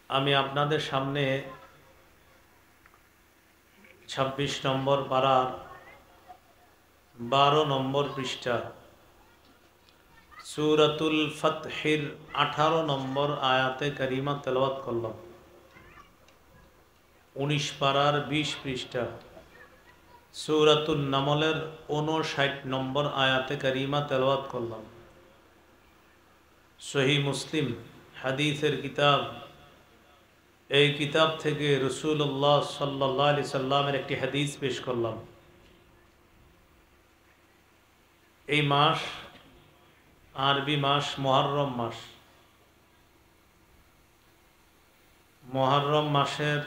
আমি আপনাদের সামনে ২৬ নম্বর পারার ১২ নম্বর পৃষ্ঠা সূরাতুল ফাতহির ১৮ নম্বর আয়াতে কারিমা তেলাওয়াত করলাম। ১৯ পারার ২০ পৃষ্ঠা সূরাতুন নামলের ৫৯ নম্বর আয়াতে কারিমা তেলাওয়াত করলাম। সহিহ মুসলিম হাদিসের কিতাব, এই কিতাব থেকে রাসূলুল্লাহ সাল্লাল্লাহু আলাইহি সাল্লামের একটি হাদিস পেশ করলাম। এই মাস আরবি মাস মুহররম মাস। মুহররম মাসের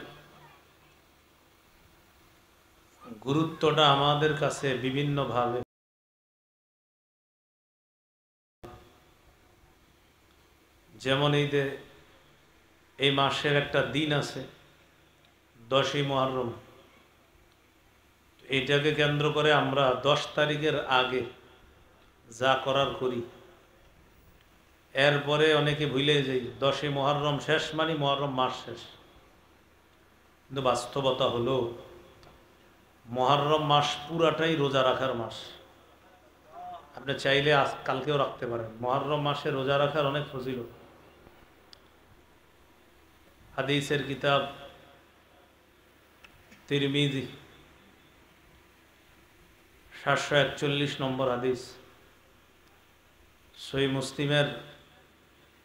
গুরুত্বটা আমাদের কাছে বিভিন্নভাবে, যেমন এই মাসের একটা দিন আছে 10ই মুহররম। এইটাকে কেন্দ্র করে আমরা 10 তারিখের আগে যা করার করি, এরপরে অনেকে ভুলে যাই 10ই মুহররম শেষ মানে মুহররম মাস শেষ। কিন্তু বাস্তবতা হলো মুহররম মাস পুরাটাই রোজা রাখার মাস। আপনি চাইলে কালকেও রাখতে পারেন। মুহররম মাসে রোজা রাখার অনেক ফজিলত। হাদিসের কিতাব তিরমিজি ৭৪১ নম্বর হাদিস, সহিহ মুসলিমের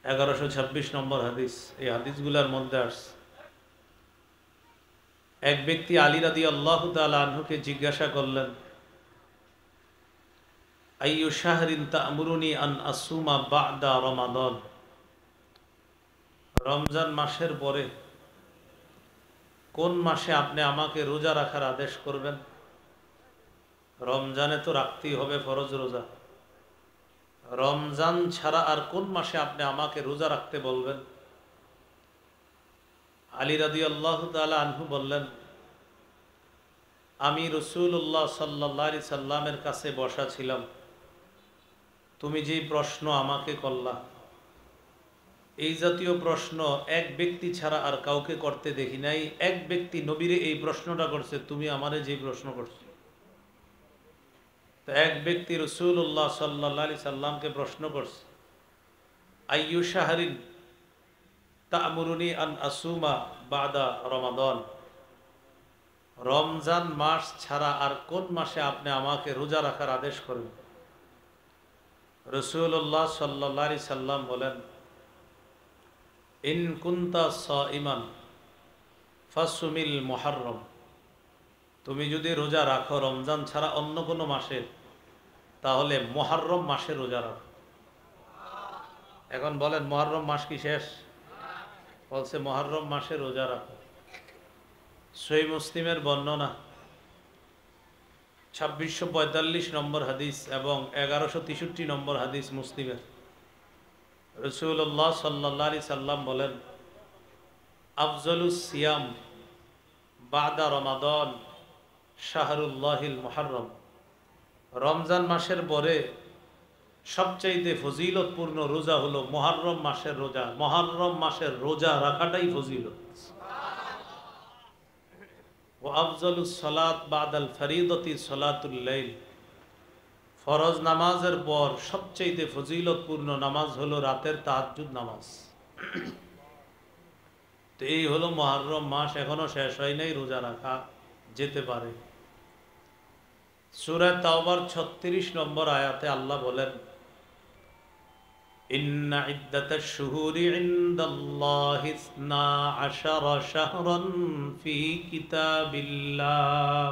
১১২৬ নম্বর হাদিস। এই হাদিসগুলোর মধ্যে আসছে, এক ব্যক্তি আলী রাদিয়াল্লাহু তাআলা আনহুকে জিজ্ঞাসা করলেন, আইয়ু শাহরিন তা'মুরুনি আন আসুমা বা'দা রমাদান, রমজান মাসের পরে কোন মাসে আপনি আমাকে রোজা রাখার আদেশ করবেন? রমজানে তো রাখতেই হবে ফরজ রোজা, রমজান ছাড়া আর কোন মাসে আপনি আমাকে রোজা রাখতে বলবেন? আলী রাদিয়াল্লাহু তাআলা আনহু বললেন, আমি রাসূলুল্লাহ সাল্লাল্লাহু আলাইহি সাল্লামের কাছে বসা ছিলাম, তুমি যে প্রশ্ন আমাকে করলা, এই জাতীয় প্রশ্ন এক ব্যক্তি ছাড়া আর কাউকে করতে দেখি নাই। এক ব্যক্তি নবীরে এই প্রশ্নটা করছে, তুমি আমারে যে প্রশ্ন করছো। তো এক ব্যক্তি রাসূলুল্লাহ সাল্লাল্লাহু আলাইহি সাল্লামকে প্রশ্ন করছে, আইয়ু শাহরিন তা'মুরুনি আন আসুমা বা'দা রমাদান, রমজান মাস ছাড়া আর কোন মাসে আপনি আমাকে রোজা রাখার আদেশ করবেন? রাসূলুল্লাহ সাল্লাল্লাহু আলাইহি সাল্লাম বলেন, ইন কুনতা সাইমান ফাসুমিল মুহররম, তুমি যদি রোজা রাখো রমজান ছাড়া অন্য কোনো মাসে, তাহলে মুহররম মাসে রোজা রাখো। এখন বলেন মুহররম মাস কি শেষ? বলছে মুহররম মাসে রোজা রাখো। সহিহ মুসলিমের বর্ণনা ২৬৪৫ নম্বর হাদিস এবং ১১৬৩ নম্বর হাদিস মুসলিমের। রাসূলুল্লাহ সাল্লাল্লাহু আলাইহি সাল্লাম বলেন, আফজলুস সিয়াম বা'দা রমাদান শাহরুল্লাহিল মুহররম, রমজান মাসের পরে সবচাইতে ফজিলতপূর্ণ রোজা হলো মুহররম মাসের রোজা। মুহররম মাসের রোজা রাখাটাই ফজিলত। ও আফজলুস সালাত বাদাল ফরিদতি সালাতুল লাইল, ফরজ নামাজের পর সবচাইতে ফজিলতপূর্ণ নামাজ হলো রাতের তাহাজ্জুদ নামাজ। তো এই হলো মুহররম মাস, এখনো শেষ হয় নাই, রোজা রাখা যেতে পারে। সূরা তাওবার ৩৬ নম্বর আয়াতে আল্লাহ বলেন, ইন্না ইদ্দাতাশ শুহুরি ইনদাল্লাহি ১২ শাহরান ফি কিতাবিল্লাহ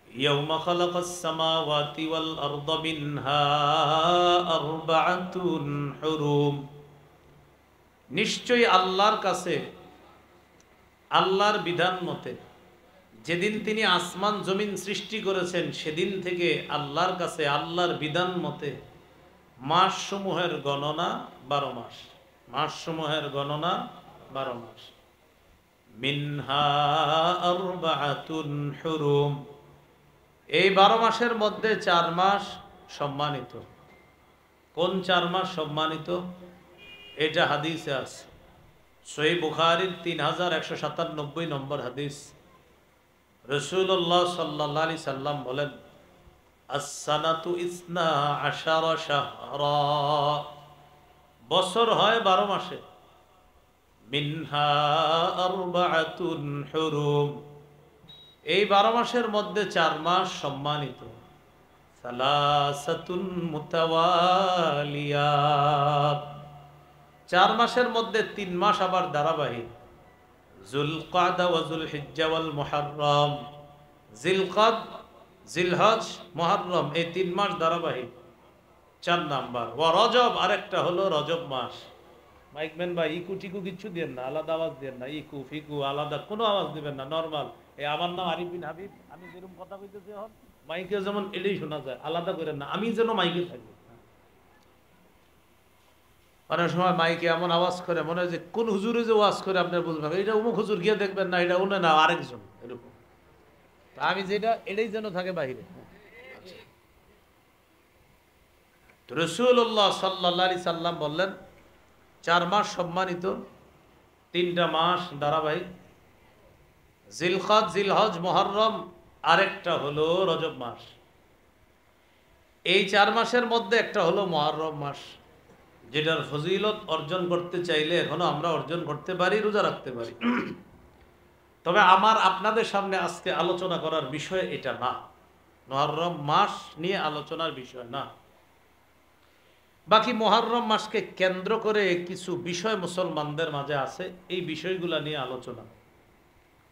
ইয়াওমা খালাকাস সামাওয়াতি ওয়াল আরদা মিনহা আরবাআতুন হুরুম, নিশ্চয়ই আল্লাহর কাছে, আল্লাহর বিধান মতে যেদিন তিনি আসমান জমিন সৃষ্টি করেছেন সেদিন থেকে আল্লাহর কাছে আল্লাহর বিধান মতে মাসসমূহের গণনা ১২ মাস। মাসসমূহের গণনা ১২ মাস। মিনহা আরবাআতুন হুরুম, এই ১২ মাসের মধ্যে 4 মাস সম্মানিত। কোন 4 মাস সম্মানিত? এটা হাদিসে আছে। সহিহ বুখারীর 3197 নম্বর হাদিস, রাসূলুল্লাহ সাল্লাল্লাহু আলাইহি সাল্লাম বলেন, আস-সানাতু ইসনা আশারা শাহরা, বছর হয় 12 মাসে, মিনহা আরবাআতুন হুরুম, এই 12 মাসের মধ্যে 4 মাস সম্মানিত, সালাসাতুন মুতাওয়ালিয়াত, 4 মাসের মধ্যে 3 মাস আবার ধারাবাহিক, যুলকাদা ওয়া যুলহিজ্জা ওয়াল মুহররম, জিলকাদ, জিলহজ, মুহররম, এই 3 মাস ধারাবাহিক 4 নাম্বার। ওয়া রজব, আরেকটা হলো রজব মাস। মাইকম্যান ভাই ইকু টিকু কিচ্ছু দিবেন না, আলাদা আওয়াজ দিবেন না, ইকু ফিকু আলাদা কোনো আওয়াজ দিবেন না, নরমাল। এই আমার নাম আরিফ বিন হাবিব, আমি যেরকম কথা কইতেছি এখন মাইকে যেমন এটাই শোনা যায়, আলাদা করেন না, আমি যেন মাইকে থাকি। অনেক সময় মাইকে এমন আওয়াজ করে মনে হয় যে কোন হুজুরে যে ওয়াজ করে আপনার বুঝবেন, এটা অমুক হুজুর গিয়ে দেখবেন না, এটা উনি না আরেকজন, এরকম। আমি যেটা এটাই যেন থাকে বাহিরে। রাসূলুল্লাহ সাল্লাল্লাহু আলাইহি সাল্লাম বললেন 4 মাস সম্মানিত, 3টা মাস ধারাবাহিক, জিলকাদ, জিলহজ, মুহররম, আরেকটা হলো রজব মাস। এই 4 মাসের মধ্যে একটা হলো মুহররম মাস, যেটার ফজিলত অর্জন করতে চাইলে এখনো আমরা অর্জন করতে পারি, রোজা রাখতে পারি। তবে আমার আপনাদের সামনে আজকে আলোচনা করার বিষয় এটা না, মুহররম মাস নিয়ে আলোচনার বিষয় না। বাকি মুহররম মাসকে কেন্দ্র করে কিছু বিষয় মুসলমানদের মাঝে আছে, এই বিষয়গুলো নিয়ে আলোচনা।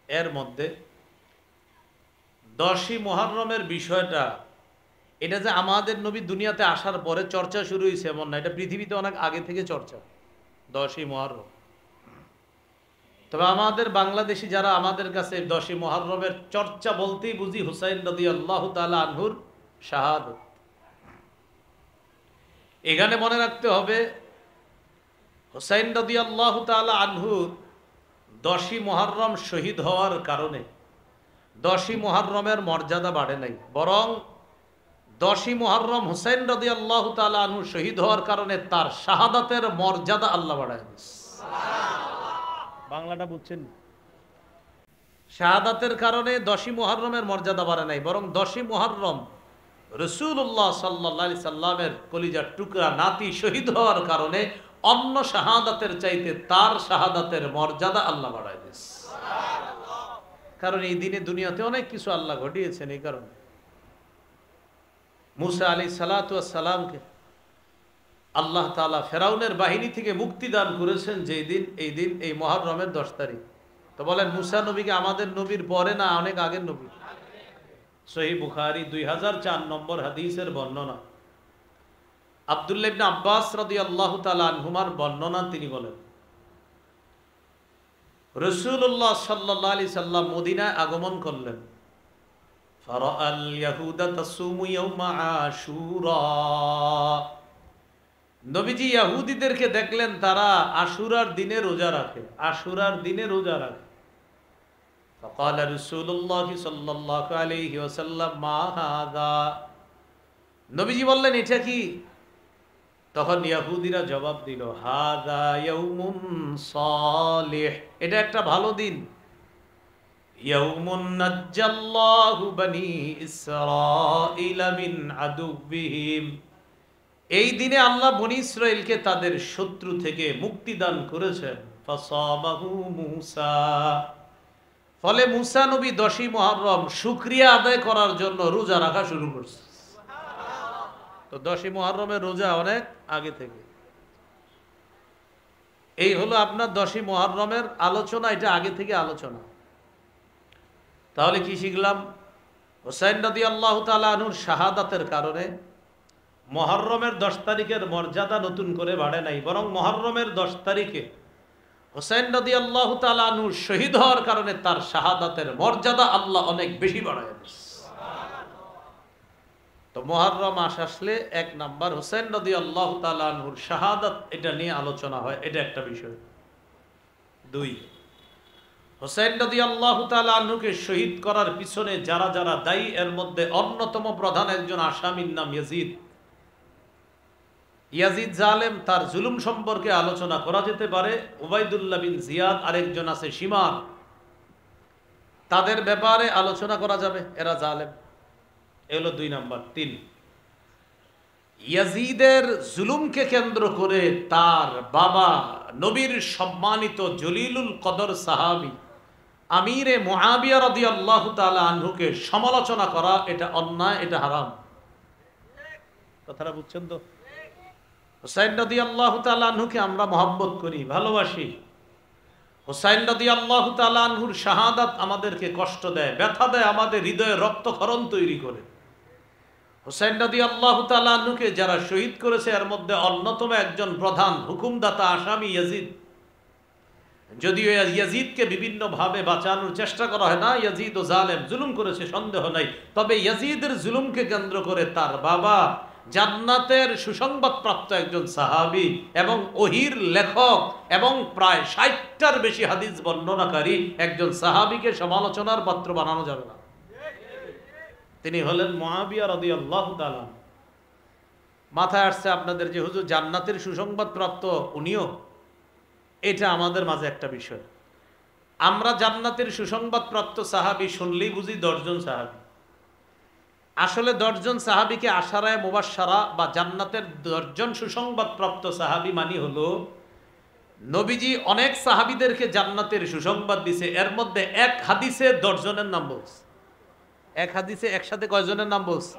এর মধ্যে 10ই মুহররমের বিষয়টা, এটা যে আমাদের নবী দুনিয়াতে আসার পরে চর্চা শুরু হয়েছে এমন না, এটা পৃথিবীতে অনেক আগে থেকে চর্চা, 10ই মুহররম। তবে আমাদের বাংলাদেশি যারা, আমাদের কাছে 10ই মুহররমের চর্চা বলতেই বুঝি হুসাইন রাদিয়াল্লাহু তাআলা আনহুর শাহাদাত। এখানে মনে রাখতে হবে, হুসাইন রাদিয়াল্লাহু তাআলা আনহুর 10ই মুহররম শহীদ হওয়ার কারণে 10ই মুহররমের মর্যাদা বাড়ে নাই, বরং 10ই মুহররম হুসাইন রাদিয়াল্লাহু তাআলা আনহু শহীদ হওয়ার কারণে তার শাহাদাতের মর্যাদা আল্লাহ বাড়ায় দিয়েছে। বাংলাটা বুঝছেন? শাহাদাতের কারণে 10ই মুহররমের মর্যাদা বাড়ে নাই, বরং 10ই মুহররম রাসূলুল্লাহ সাল্লাল্লাহু আলাইহি সাল্লামের কলিজার টুকরা নাতি শহীদ হওয়ার কারণে অন্য শাহাদাতের চাইতে তার শাহাদাতের মর্যাদা আল্লাহ বাড়ায় দিয়েছে। কারণ এই দিনে দুনিয়াতে অনেক কিছু আল্লাহ ঘটিয়েছেন। এই কারণে মুসা আলাইহিস সালাতু ওয়াস সালামকে আল্লাহ তাআলা ফেরাউনের বাহিনী থেকে মুক্তি দান করেছেন যেই দিন, এই দিন, এই মুহররমের 10 তারিখ। তো বলেন, মুসা নবীকে আমাদের নবীর পরে না অনেক আগের নবী? সহিহ বুখারী 2004 নম্বর হাদিসের বর্ণনা, আব্দুল্লাহ ইবনে আব্বাস রাদিয়াল্লাহু তাআলা আনহুমার বর্ণনা, তিনি বলেন, রাসূলুল্লাহ সাল্লাল্লাহু আলাইহি সাল্লাম মদিনায় আগমন করলেন। ফারাআল ইয়াহুদা তাসুমু ইয়াউমা আশুরা, নবীজি ইহুদিদেরকে দেখলেন তারা আশুরার দিনে রোজা রাখে, আশুরার দিনে রোজা রাখে। فقال رسول الله صلى الله عليه وسلم ما هذا, নবীজি বললেন এটা কি? তখন ইহুদিরা জবাব দিল, হাযা ইয়াউমুন সালিহ, এটা একটা ভালো দিন। ইয়াউমুন নাজ্জাল্লাহু বনি ইসরাঈলা মিন আদুবিহিম, এই দিনে আল্লাহ বনি ইসরাইলকে তাদের শত্রু থেকে মুক্তি দান করেছেন। ফাসামাহু মূসা, ফলে মুসা নবী 10ই মুহররম শুকরিয়া আদায় করার জন্য রোজা রাখা শুরু করছে। তো 10ই মুহররমের রোজা অনেক আগে থেকে। এই হলো আপনার 10ই মুহররমের আলোচনা, এটা আগে থেকে আলোচনা। তাহলে কি শিখলাম? হুসাইন রাদিয়াল্লাহু তাআলা আনহুর শাহাদাতের কারণে মুহররমের 10 তারিখের মর্যাদা নতুন করে বাড়ে নাই, বরং মুহররমের 10 তারিখে হুসাইন রাদিয়াল্লাহু তাআলা আনহু শহীদ হওয়ার কারণে তার শাহাদাতের মর্যাদা আল্লাহ অনেক বেশি বাড়ায় দিয়েছে। তো মুহররম মাস আসলে 1 নাম্বার হুসাইন রাদিয়াল্লাহু তাআলা আনহুর শাহাদাত, এটা নিয়ে আলোচনা হয়, এটা একটা বিষয়। 2, হুসাইন রাদিয়াল্লাহু তাআলা আনহুকে শহীদ করার পিছনে যারা যারা দায়ী, এর মধ্যে অন্যতম প্রধান একজন আসামির নাম ইয়াজিদ। ইয়াজিদ জালেম, তার জুলুম সম্পর্কে আলোচনা করা যেতে পারে। উবাইদুল্লাহ বিন জিয়াদ আরেকজন আছে সীমার, তাদের ব্যাপারে আলোচনা করা যাবে, এরা জালেম। এ হলো 2 নাম্বার। 3, ইয়াজিদের জুলুমকে কেন্দ্র করে তার বাবা নবীর সম্মানিত জলিলুল কদর সাহাবী আমিরে মুআবিয়া রাদিয়াল্লাহু তাআলা আনহুকে সমালোচনা করা, এটা অন্যায়, এটা হারাম। কথাটা বুঝছেন তো? হুসাইন রাদিয়াল্লাহু তাআলা আনহুকে আমরা মহব্বত করি, ভালোবাসি। হুসাইন রাদিয়াল্লাহু তাআলা আনহুর শাহাদাত আমাদেরকে কষ্ট দেয়, ব্যথা দেয়, আমাদের হৃদয়ে রক্তক্ষরণ তৈরি করে। হুসাইন রাদিয়াল্লাহু তাআলা আনহুকে যারা শহীদ করেছে এর মধ্যে অন্যতম একজন প্রধান হুকুমদাতা আসামি ইয়াজিদ। যদিও ইয়াজিদকে বিভিন্নভাবে বাঁচানোর চেষ্টা করা হয় না, ইয়াজিদ ও জালেম, জুলুম করেছে সন্দেহ নাই, তবে ইয়াজিদের জুলুমকে কেন্দ্র করে তার বাবা জান্নাতের সুসংবাদ প্রাপ্ত একজন সাহাবী এবং ওহির লেখক এবং প্রায় 60টার বেশি হাদিস বর্ণনাকারী একজন সাহাবীকে সমালোচনার পাত্র বানানো যাবে না। তিনি হলেন মুআবিয়া রাদিয়াল্লাহু তাআলা। মাথায় আসছে আপনাদের যে হুজুর জান্নাতের সুসংবাদ প্রাপ্ত উনিও, এটা আমাদের মাঝে একটা বিষয়। আমরা জান্নাতের সুসংবাদ প্রাপ্ত সাহাবী শুনলেই বুঝি 10 জন সাহাবী। আসলে 10 জন সাহাবীকে আশারায়ে মুবাশশারা বা জান্নাতের 10 জন সুসংবাদ প্রাপ্ত সাহাবী মানি হলো নবীজি অনেক সাহাবীদেরকে জান্নাতের সুসংবাদ দিছে, এর মধ্যে এক হাদিসে 10 জনের নাম বলছে। এক হাদিসে একসাথে কয়জনের নাম বলছে?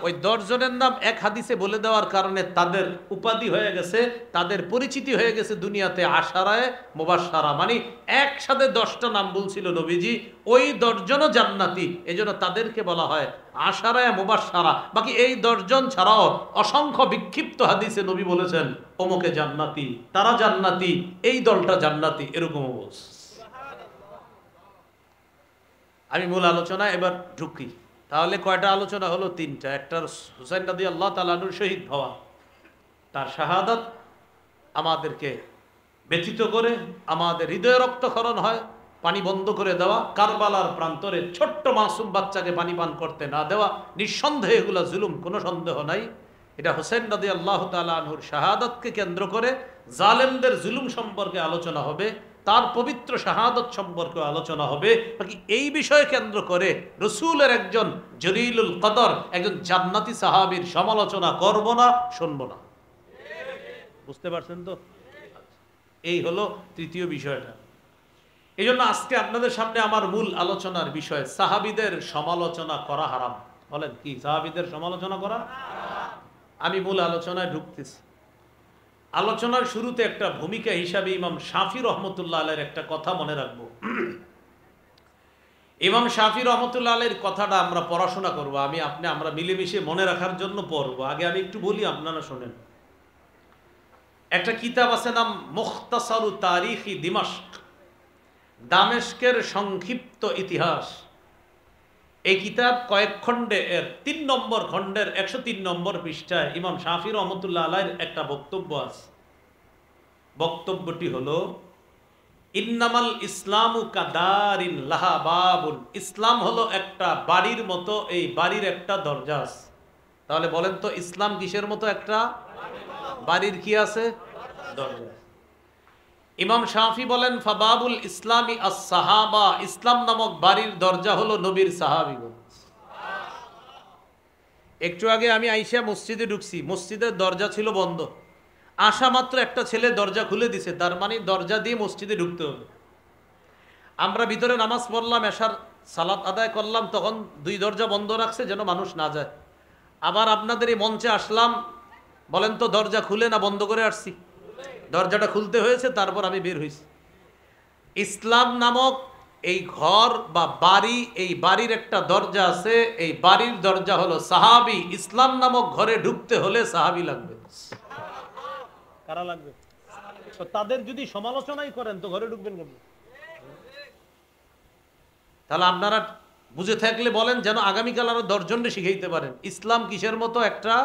ওই 10 জনের নাম এক হাদিসে বলে দেওয়ার কারণে তাদের উপাধি হয়ে গেছে, তাদের পরিচিতি হয়ে গেছে দুনিয়াতে আশারায়ে মুবাশশারা, মানে একসাথে 10টা নাম বলছিল নবীজি, ওই 10 জনও জান্নাতি, এজন্য তাদেরকে বলা হয় আশারায়ে মুবাশশারা। বাকি এই 10 জন ছাড়াও অসংখ্য বিক্ষিপ্ত হাদিসে নবী বলেছেন অমুকে জান্নাতি, তারা জান্নাতি, এই দলটা জান্নাতি, এরকমও বলছে। আমি মূল আলোচনা এবার ঢুকি। তাহলে কয়টা আলোচনা হলো? 3টা। একটা হুসাইন রাদিয়াল্লাহু তাআলা আনহুর শহীদ হওয়া, তার শাহাদাত আমাদেরকে ব্যথিত করে, আমাদের হৃদয়ে রক্তক্ষরণ হয়, পানি বন্ধ করে দেওয়া, কারবালার প্রান্তরে ছোট্ট মাসুম বাচ্চাকে পানি পান করতে না দেওয়া, নিঃসন্দেহে এগুলো জুলুম, কোনো সন্দেহ নাই। এটা হুসাইন রাদিয়াল্লাহু তাআলা আনহুর শাহাদাতকে কেন্দ্র করে জালেমদের জুলুম সম্পর্কে আলোচনা হবে, তার পবিত্র শাহাদত সম্পর্কে আলোচনা হবে। বাকি এই বিষয়ে কেন্দ্র করে রসুলের একজন জলিলুল কদর, একজন জান্নাতি সাহাবীর সমালোচনা করব না, শুনব না। বুঝতে পারছেন তো? এই হলো তৃতীয় বিষয়টা। এই জন্য আজকে আপনাদের সামনে আমার মূল আলোচনার বিষয় সাহাবীদের সমালোচনা করা হারাম। বলেন কি? সাহাবীদের সমালোচনা করা? আমি মূল আলোচনায় ঢুকতেছি। আলোচনার শুরুতে একটা ভূমিকা হিসাবে ইমাম শাফি রহমতুল্লাহ আলাইহির একটা কথা মনে রাখবো। ইমাম শাফি রহমতুল্লাহ আলাইহির কথাটা আমরা পড়াশোনা করব, আমরা মিলেমিশে মনে রাখার জন্য পড়ব। আগে আমি একটু বলি, আপনারা শোনেন। একটা কিতাব আছে, নাম মুখতাসারু তারিখি দিমাশক, দামেস্কের সংক্ষিপ্ত ইতিহাস। এই কিতাব কয়েক খণ্ডে, এর 3 নম্বর খণ্ডের 103 নম্বর পৃষ্ঠায় ইমাম শাফি রহমতুল্লাহ আলাইহির একটা বক্তব্য আছে। বক্তব্যটি হলো, ইন্নামাল ইসলামু কাদারিন লাহা বাবুন, ইসলাম হলো একটা বাড়ির মতো, এই বাড়ির একটা দরজা আছে। তাহলে বলেন তো, ইসলাম কিসের মতো? একটা বাড়ির কি আছে? দরজা। ইমাম শাফি বলেন, ফাবাবুল ইসলামি আস-সাহাবা, ইসলাম নামক বাড়ির দরজা হলো নবীর সাহাবীগণ। একটু আগে আমি আইসা মসজিদে ঢুকছি, মসজিদের দরজা ছিল বন্ধ। আসা মাত্র একটা ছেলে দরজা খুলে দিছে, তার মানে দরজা দিয়ে মসজিদে ঢুকতে হবে। আমরা ভিতরে নামাজ পড়লাম, এশার সালাত আদায় করলাম, তখন 2 দরজা বন্ধ রাখছে যেন মানুষ না যায়। আবার আপনাদের এই মঞ্চে আসলাম, বলেন তো দরজা খুলে না বন্ধ করে আসছি? দরজাটা খুলতে হয়েছে, তারপর আমি বের হয়েছি। ইসলাম নামক এই ঘর বা বাড়ি, এই বাড়ির একটা দরজা আছে, এই বাড়ির দরজা হলো সাহাবী। ইসলাম নামক ঘরে ঢুকতে হলে সাহাবী লাগবে। কারা লাগবে? তো তাদের যদি সমালোচনাই করেন তো ঘরে ঢুকবেন কেন? তাহলে আপনারা বুঝে থাকলে বলেন, যেন আগামীকাল আরো 10 জনকে শিখাইতে পারেন ইসলাম কিসের মতো? একটা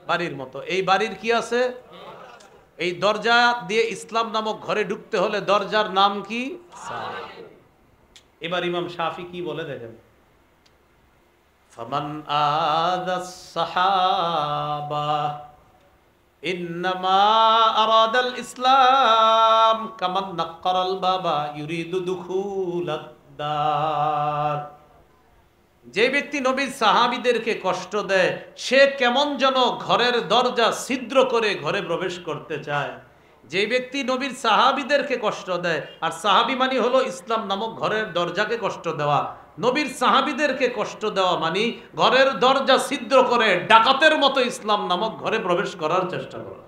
বাড়ির মতো। এই বাড়ির কি আছে? এই দরজা দিয়ে ইসলাম নামক ঘরে ঢুকতে হলে দরজার নাম কি? এবার ইমাম শাফি কি বলে দেখেন, ফামান আদাস সাহাবা, ইন্নামা আরাদাল ইসলাম কামান নাক্কারাল বাবা ইউরিদু দুখুলাদ দার। যে ব্যক্তি নবীর সাহাবীদেরকে কষ্ট দেয় সে কেমন যেন ঘরের দরজা ছিদ্র করে ঘরে প্রবেশ করতে চায়। যে ব্যক্তি নবীর সাহাবীদেরকে কষ্ট দেয়, আর সাহাবী মানে হলো ইসলাম নামক ঘরের দরজাকে কষ্ট দেওয়া, নবীর সাহাবীদেরকে কষ্ট দেওয়া মানে ঘরের দরজা ছিদ্র করে ডাকাতের মতো ইসলাম নামক ঘরে প্রবেশ করার চেষ্টা করা।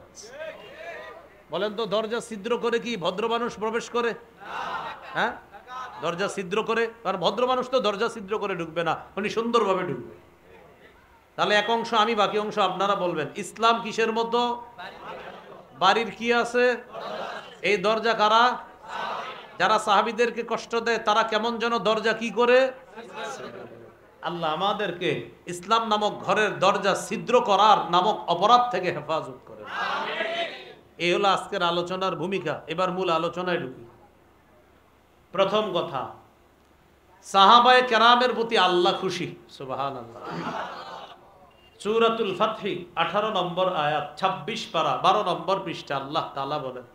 বলেন তো, দরজা ছিদ্র করে কি ভদ্র মানুষ প্রবেশ করে? হ্যাঁ, দরজা ছিদ্র করে। আর ভদ্র মানুষ তো দরজা ছিদ্র করে ঢুকবে না, উনি সুন্দরভাবে ঢুকবে। তাহলে এক অংশ আমি, বাকি অংশ আপনারা বলবেন ইসলাম কিসের মতো? বাড়ির কি আছে? এই দরজা কারা? যারা সাহাবীদেরকে কষ্ট দেয় তারা কেমন যেন দরজা কি করে? আল্লাহ আমাদেরকে ইসলাম নামক ঘরের দরজা ছিদ্র করার নামক অপরাধ থেকে হেফাজত করে। এই হলো আজকের আলোচনার ভূমিকা। এবার মূল আলোচনায় ঢুকি। প্রথম কথা, সাহাবায়ে কেরামের প্রতি আল্লাহ খুশি। সুবহানাল্লাহ। সূরাতুল ফাতহি 18 নম্বর আয়াত, 26 পারা 12 নম্বর পৃষ্ঠা আল্লাহ তাআলা বলেন,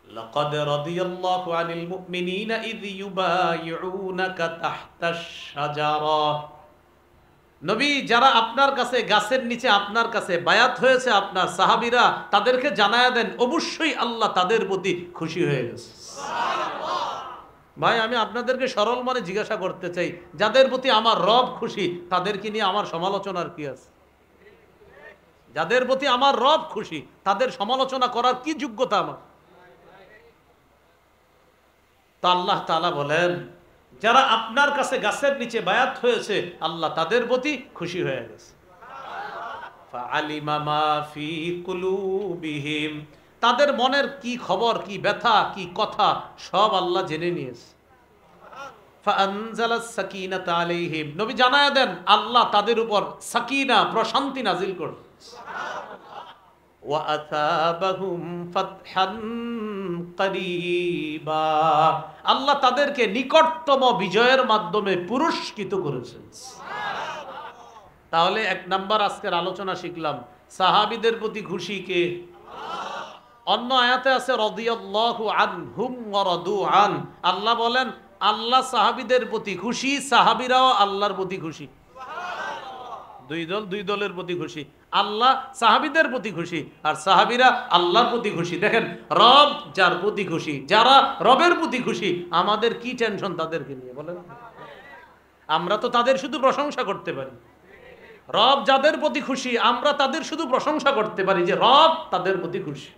লাকাদ রাদিয়াল্লাহু আনিল মুমিনিনা ইয ইউবাইউনাকা তাহতাশ শাজারা। নবী, যারা আপনার কাছে গাছের নিচে আপনার কাছে বায়াত হয়েছে আপনার সাহাবীরা, তাদেরকে জানায়া দেন অবশ্যই আল্লাহ তাদের প্রতি খুশি হয়ে গেছে। ভাই, আমি আপনাদেরকে সরল মনে জিজ্ঞাসা করতে চাই, যাদের প্রতি আমার রব খুশি তাদেরকে নিয়ে আমার সমালোচনার কি আছে? যাদের প্রতি আমার রব খুশি তাদের সমালোচনা করার কি যোগ্যতা আমার? তা আল্লাহ তাআলা বলেন, যারা আপনার কাছে গাছের নিচে বায়াত হয়েছে আল্লাহ তাদের প্রতি খুশি হয়ে গেছে। ফাআলিমা মা ফি কুলুবিহিম, তাদের মনের কি খবর, কি ব্যথা, কি কথা সব আল্লাহ জেনে নিয়েছে। ফাআনজালাস সাকিনাতা আলাইহিম, নবী জানায়া দেন আল্লাহ তাদের উপর সাকিনা, প্রশান্তি নাজিল করবে। ওয়া আসাবাহুম ফাতহান করিবা, আল্লাহ তাদেরকে নিকটতম বিজয়ের মাধ্যমে পুরস্কৃত করেছেন। তাহলে এক নাম্বার আজকের আলোচনা শিখলাম, সাহাবীদের প্রতি খুশি কে? অন্য আয়াতে আছে রাদিয়াল্লাহু আনহুম ওয়া রাদু আন, আল্লাহ বলেন আল্লাহ সাহাবীদের প্রতি খুশি, সাহাবীরাও আল্লাহর প্রতি খুশি। দুই দল, দুই দলের প্রতি খুশি। আল্লাহ সাহাবীদের প্রতি খুশি আর সাহাবীরা আল্লাহর প্রতি খুশি। দেখেন, রব যার প্রতি খুশি, যারা রবের প্রতি খুশি, আমাদের কি টেনশন তাদেরকে নিয়ে? বলেন, আমরা তো তাদের শুধু প্রশংসা করতে পারি। রব যাদের প্রতি খুশি আমরা তাদের শুধু প্রশংসা করতে পারি যে রব তাদের প্রতি খুশি।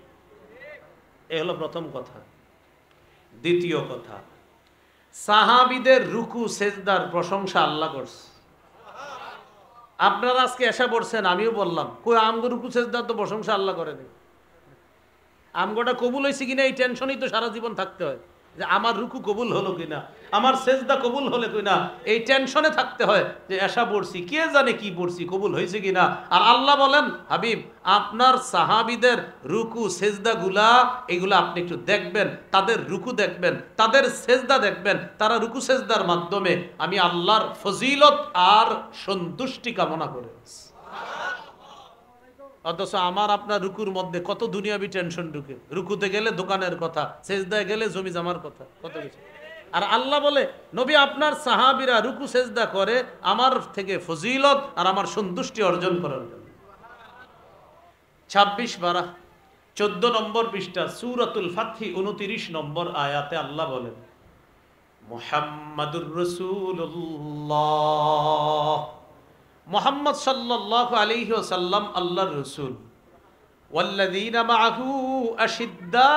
এ হলো প্রথম কথা। দ্বিতীয় কথা, সাহাবীদের রুকু সেজদার প্রশংসা আল্লাহ করছে। আপনারা আজকে এসে পড়ছেন, আমিও বললাম, কই আমগো রুকু সেজদার তো প্রশংসা আল্লাহ করেনি। আমগোটা কবুল হয়েছে কিনা এই টেনশনই তো সারা জীবন থাকতে হয়, যে আমার রুকু কবুল হলো কিনা, আমার সেজদা কবুল হলো কিনা, এই টেনশনে থাকতে হয় যে এসা পড়ছি, কে জানে কি পড়ছি, কবুল হয়েছে কিনা। আর আল্লাহ বলেন, হাবিব আপনার সাহাবীদের রুকু সেজদা গুলা এগুলা আপনি একটু দেখবেন, তাদের রুকু দেখবেন, তাদের সেজদা দেখবেন, তারা রুকু সেজদার মাধ্যমে আমি আল্লাহর ফজিলত আর সন্তুষ্টি কামনা করে। অথচ আমার আপনার রুকুর মধ্যে কত দুনিয়াবি টেনশন ঢুকে। রুকুতে গেলে দোকানের কথা, সেজদায় গেলে জমি জামার কথা, কত কিছু। আর আল্লাহ বলে, নবী আপনার সাহাবীরা রুকু সেজদা করে আমার থেকে ফজিলত আর আমার সন্তুষ্টি অর্জন করার জন্য। 26 পারা 14 নম্বর পৃষ্ঠা সূরাতুল ফাতহি 29 নম্বর আয়াতে আল্লাহ বলেন, মুহাম্মাদুর রাসূলুল্লাহ, মুহাম্মদ সাল্লাল্লাহু আলাইহি ওয়াসাল্লাম আল্লাহর রাসূল। ওয়াল্লাযীনা মাআহু আশিদ্দাউ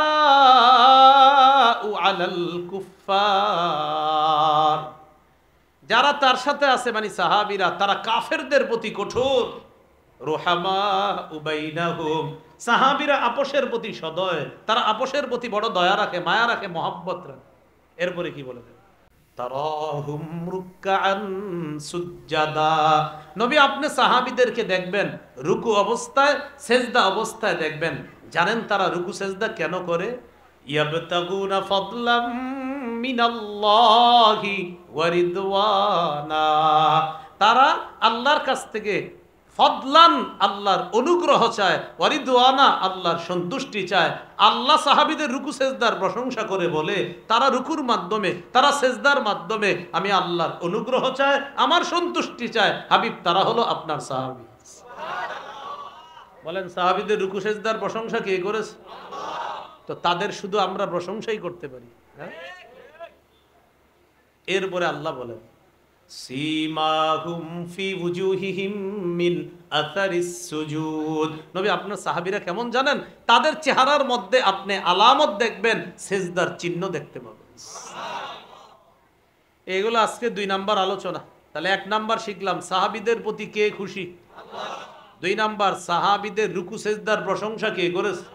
আলাল কুফফার, যারা তার সাথে আছে মানে সাহাবীরা, তারা কাফেরদের প্রতি কঠোর। রুহামাউ বাইনাহুম, সাহাবীরা আপোষের প্রতি সদয়, তারা আপোষের প্রতি বড় দয়া রাখে, মায়া রাখে, মহব্বত রাখে। এরপরে কি বলে? তারাহুম রুকআন সুজদা, নবী আপনি সাহাবীদেরকে দেখবেন রুকু অবস্থায়, সেজদা অবস্থায় দেখবেন। জানেন তারা রুকু সেজদা কেন করে? ইয়াবতাগুনা ফাদলাম মিনাল্লাহি ওয়া রিদওয়ানা, তারা আল্লাহর কাছ থেকে ফদলান আল্লাহর অনুগ্রহ চায়, ওয়ারিদওয়ানা আল্লাহর সন্তুষ্টি চায়। আল্লাহ সাহাবীদের রুকু সেজদার প্রশংসা করে বলে তারা রুকুর মাধ্যমে, তারা সেজদার মাধ্যমে আমি আল্লাহর অনুগ্রহ চায়, আমার সন্তুষ্টি চায়। হাবিব তারা হলো আপনার সাহাবী। বলেন সাহাবীদের রুকু সেজদার প্রশংসা কে করেছে? তো তাদের শুধু আমরা প্রশংসাই করতে পারি, হ্যাঁ? এরপরে আল্লাহ বলেন সীমাহুম ফি ওয়ুজুহিহিম মিন আথারিস সুজুদ। নবী আপনার সাহাবীরা কেমন জানেন? তাদের চেহারার মধ্যে আপনি আলামত দেখবেন, সেজদার চিহ্ন দেখতে পাবেন। এগুলো আজকে 2 নাম্বার আলোচনা। তাহলে 1 নাম্বার শিখলাম সাহাবীদের প্রতি কে খুশি? আল্লাহ। 2 নাম্বার সাহাবীদের রুকু সেজদার প্রশংসা কে করেছে?